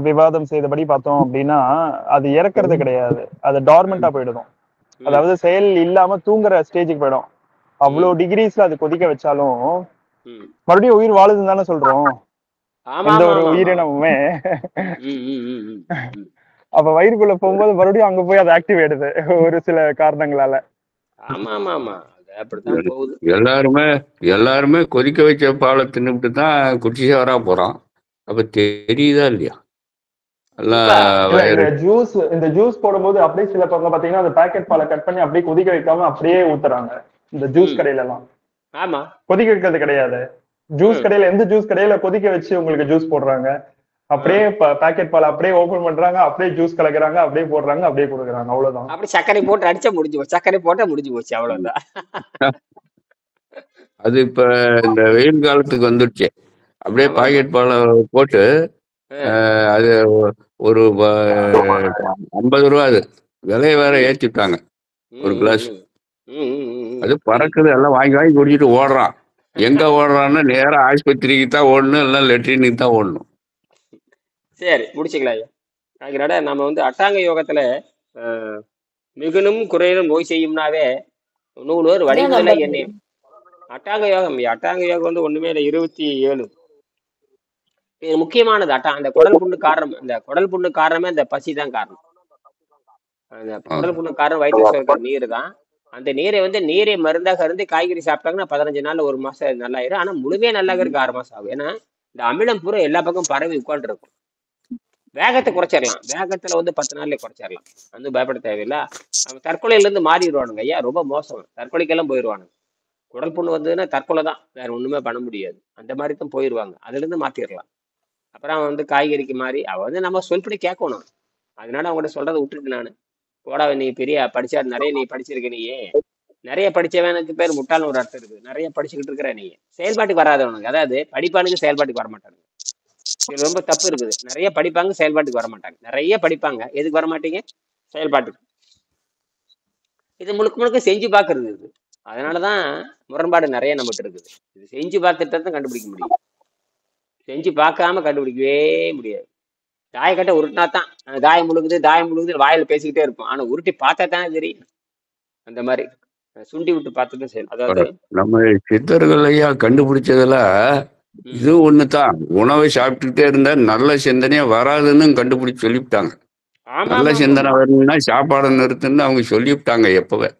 விவாதம் செய்தபடி பார்த்தோம் அப்படின்னா அது இறக்குறது கிடையாது, அது டார்மெண்டா போயிடும். அதாவது செயல் இல்லாம தூங்குற ஸ்டேஜுக்கு போயிடும். அவ்வளவு டிகிரிஸ்ல அது கொதிக்க வச்சாலும் மறுபடியும் உயிர் வாழுதுன்னு தானே சொல்றோம் எந்த ஒரு உயிரினமுமே. அப்ப வயிறுக்குள்ள போகும்போது மறுபடியும் அங்க போய் அது ஆக்டிவ் ஆயிடுது ஒரு சில காரணங்களால. எல்லாருமே கொதிக்க வச்ச பாலை தின்னுட்டு தான் குடிச்சு வரா போறான். அப்ப தெரியுதா இல்லையா? இந்த ஜூஸ் போடும்போது அப்படியே சில பக்கம் பாத்தீங்கன்னா அந்த பாக்கெட் பாலை கட் பண்ணி அப்படியே கொதிக்க வைக்காம அப்படியே ஊத்துறாங்க. இந்த ஜூஸ் கடையில எல்லாம் கொதிக்க வைக்கிறது கிடையாது. ஜூஸ் கடையில எந்த ஜூஸ் கடையில கொதிக்க வச்சு உங்களுக்கு ஜூஸ் போடுறாங்க? அப்படியே பாக்கெட் பால் அப்படியே ஓபன் பண்றாங்க, அப்படியே ஜூஸ் கலக்குறாங்க, அப்படியே போடுறாங்க, அப்படியே கொடுக்குறாங்க. அவ்வளவுதான். அப்படி சர்க்கரை போட்டு அடிச்சா முடிஞ்சு போச்சு. சர்க்கரை போட்டா முடிஞ்சு போச்சு, அவ்வளவுதான். அது இப்ப இந்த வெயில் காலத்துக்கு வந்துடுச்சு. அப்படியே பாக்கெட் பாலை போட்டு அது ஒரு 50 ரூபா, அது விலைய வேற ஏற்றிட்டாங்க ஒரு கிளாஸ். அது பறக்குது, எல்லாம் வாங்கி வாங்கி குடிச்சிட்டு ஓடுறான். எங்க ஓடுறான்னா நேரா ஆஸ்பத்திரிக்கு தான் ஓடணும், இல்லை லெட்ரினுக்கு தான் ஓடணும். சரி, முடிச்சுக்கலாம் ஐயா. அதனால நம்ம வந்து அட்டாங்க யோகத்துல மிகுனும் குறையினும் நோய் செய்யும்னாவே நூலோர் வடிவதில்லை என்ன அட்டாங்க யோகம். அட்டாங்க யோகம் வந்து ஒண்ணுமே இல்லை, 27. இது முக்கியமானது. அந்த குடல் புண்ணு காரணம், இந்த குடல் புண்ணு காரணமே அந்த பசி தான் காரணம். அந்த குடல் புண்ணு காரணம் வயிற்று சுரக்கிற நீர் தான். அந்த நீரை வந்து நீரை மருந்தாக இருந்து காய்கறி சாப்பிட்டாங்கன்னா 15 நாள்ல 1 மாசம் நல்லாயிரும். ஆனா முழுமையா நல்லாகிறதுக்கு 6 மாசம் ஆகும். ஏன்னா இந்த அமிலம் பூரா எல்லா பக்கம் பரவி உட்காந்து இருக்கும். வேகத்தை குறைச்சிடலாம். வேகத்துல வந்து 10 நாள்ல குறைச்சிடலாம். வந்து பயப்பட தேவையில்லை. அவன் தற்கொலையில இருந்து மாறிடுவானுங்க ஐயா. ரொம்ப மோசம். தற்கொலைக்கெல்லாம் போயிடுவானுங்க. குடல் புண்ணு வந்ததுன்னா தற்கொலை தான், வேற ஒண்ணுமே பண்ண முடியாது. அந்த மாதிரி தான் போயிடுவாங்க. அதுல இருந்து மாத்திரலாம். அப்புறம் அவன் வந்து காய்கறிக்கு மாறி அவன் வந்து நம்ம சொல்படி கேட்கணும். அதனால அவங்கள்ட்ட சொல்றதை விட்டுருக்கு நான். போடா, நீ பெரிய படிச்சா நிறைய நீ படிச்சிருக்க, நீயே நிறைய படிச்சவனுக்கு பேர் முட்டாள்னு ஒரு அர்த்தம் இருக்குது. நிறைய படிச்சுக்கிட்டு இருக்கிற நீ செயல்பாட்டுக்கு வராதவனுக்கு, அதாவது படிப்பானுக்கு செயல்பாட்டுக்கு வரமாட்டானுங்க. இது ரொம்ப தப்பு இருக்குது. நிறைய படிப்பாங்க, செயல்பாட்டுக்கு வரமாட்டாங்க. நிறைய படிப்பாங்க, எதுக்கு வரமாட்டீங்க? செயல்பாட்டுக்கு. இது முழுக்க முழுக்க செஞ்சு பார்க்கறது இது. அதனாலதான் முரண்பாடு நிறைய நம்மகிட்ட இருக்குது. இது செஞ்சு பார்த்துட்டு தான் கண்டுபிடிக்க முடியும். செஞ்சு பார்க்காம கண்டுபிடிக்கவே முடியாது. தாயக்கட்டை உருட்டினா தான் தாயம் முழுகுது வாயில பேசிக்கிட்டே இருப்போம். ஆனா உருட்டி பார்த்தா தானே தெரியும். அந்த மாதிரி சுண்டி விட்டு பார்த்துட்டு சரி. அதாவது நம்ம சித்தர்கள் ஐயா கண்டுபிடிச்சதுல இது ஒண்ணுதான். உணவை சாப்பிட்டுக்கிட்டே இருந்தா நல்ல சிந்தனையா வராதுன்னு கண்டுபிடிச்சு சொல்லிவிட்டாங்க. நல்ல சிந்தனை வரணும்னா சாப்பாடை நிறுத்துன்னு அவங்க சொல்லிவிட்டாங்க. எப்பவே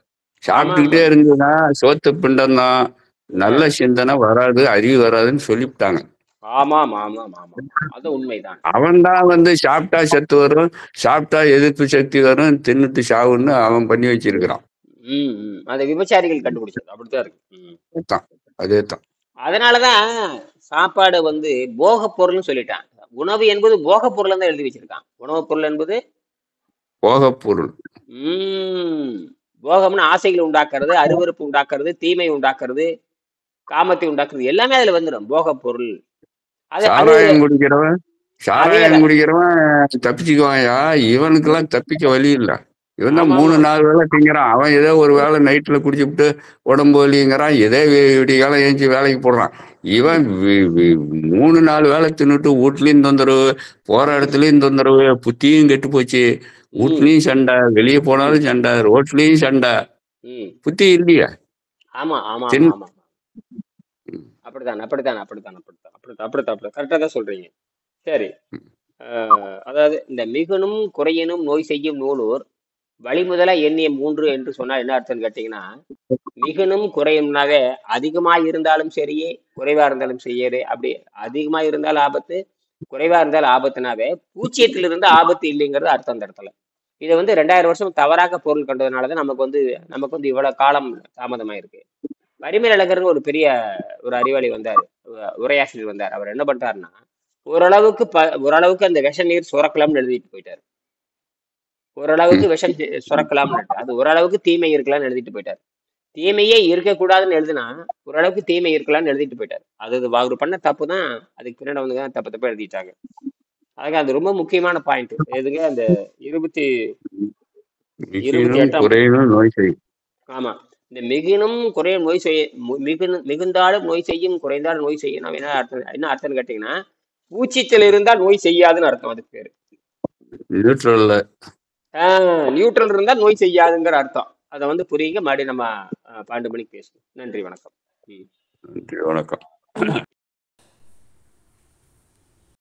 சாப்பிட்டுக்கிட்டே இருந்ததுன்னா சோத்து பிண்டம் தான், நல்ல சிந்தனை வராது, அறிவு வராதுன்னு சொல்லிவிட்டாங்க. அது உண்மைதான். அவன் தான் வந்து சாப்பிட்டா சத்து வரும், சாப்பிட்டா எதிர்ப்பு சக்தி வரும், தின்னுட்டு சாவுன்னு அவன் பண்ணி வச்சிருக்கிறான். அந்த விபச்சாரிகள் கண்டுபிடிச்சது அப்படித்தான் இருக்கு. அதேதான். அதனாலதான் சாப்பாடு வந்து போக பொருள்னு சொல்லிட்டான். உணவு என்பது போக பொருள் தான் எழுதி வச்சிருக்கான். உணவுப் பொருள் என்பது போக பொருள். போகம்னு ஆசைகள் உண்டாக்குறது, அருவருப்பு உண்டாக்குறது, தீமை உண்டாக்குறது, காமத்தை உண்டாக்குறது, எல்லாமே அதுல வந்துடும். போக பொருள். சாராயம் குடிக்கிறவன் தப்பிச்சுக்குவாயா? இவனுக்கு எல்லாம் தப்பிக்க வழி இல்லை. இவன் தான் 3-4 வேலை திங்கிறான். அவன் ஏதோ ஒரு வேலை நைட்ல குடிச்சுட்டு உடம்பு வலிங்கிறான், ஏதோ விடிகாலம் ஏஞ்சி வேலைக்கு போடுறான். இவன் 3-4 வேலை தின்னுட்டு வீட்லயும் தொந்தரவு, போற இடத்துலயும் தொந்தரவு, புத்தியும் கெட்டு போச்சு. வீட்லயும் சண்டை, வெளியே போனாலும் சண்டை, ரோட்லயும் சண்டை. புத்தி இல்லையா? அப்படித்தான் கரெக்டா தான் சொல்றீங்க. சரி, அதாவது இந்த மிகுனும் குறையினும் நோய் செய்யும் நூலூர் வழி முதலா எண்ணிய 3 என்று சொன்னா என்ன அர்த்தம்னு கேட்டீங்கன்னா, மிகுனும் குறையும்னாவே அதிகமா இருந்தாலும் சரியே, குறைவா இருந்தாலும் செய்யறே. அப்படி அதிகமா இருந்தால் ஆபத்து, குறைவா இருந்தால் ஆபத்துனாவே பூச்சியத்தில் இருந்து ஆபத்து இல்லைங்கிறது அர்த்தம் அந்த இடத்துல. இதை வந்து 2000 வருஷம் தவறாக பொருள் கண்டதுனாலதான் நமக்கு வந்து இவ்வளவு காலம் தாமதமாயிருக்கு. பரிமேல் அழகர்னு ஒரு பெரிய ஒரு அறிவாளி வந்தாரு, உரையாசிரியர் வந்தார். அவர் என்ன பண்ணிட்டாருன்னா, ஓரளவுக்கு அந்த விஷ நீர் சுரக்கலாம்னு எழுதிட்டு போயிட்டாரு. ஓரளவுக்கு விஷம் சுரக்கலாம்னு, அது ஓரளவுக்கு தீமை இருக்கலாம்னு எழுதிட்டு போயிட்டாரு. தீமையே இருக்கக்கூடாதுன்னு எழுதுனா ஓரளவுக்கு தீமை இருக்கலாம்னு எழுதிட்டு போயிட்டாரு. அது அவர் பண்ண தப்பு தான். அதுக்கு பின்னாடி வந்து தான் தப்பா எழுதிட்டாங்க. அதுக்கு அது ரொம்ப முக்கியமான பாயிண்ட். எதுங்க அந்த 28 ஆமா, இந்த மிகுனும் குறையும் நோய் செய்ய மிகுந்தாலும் நோய் செய்யும், குறைந்தாலும் நோய் செய்யும். என்ன அர்த்தம்னு கேட்டீங்கன்னா, பூச்சிச்சல் இருந்தால் நோய் செய்யாதுன்னு அர்த்தம். அதுக்கு பேரு நியூட்ரல் இருந்தால் நோய் செய்யாதுங்கிற அர்த்தம். அதை வந்து புரியுங்க. மறுபடியும் நம்ம 12 மணிக்கு பேசுவோம். நன்றி, வணக்கம். நன்றி, வணக்கம்.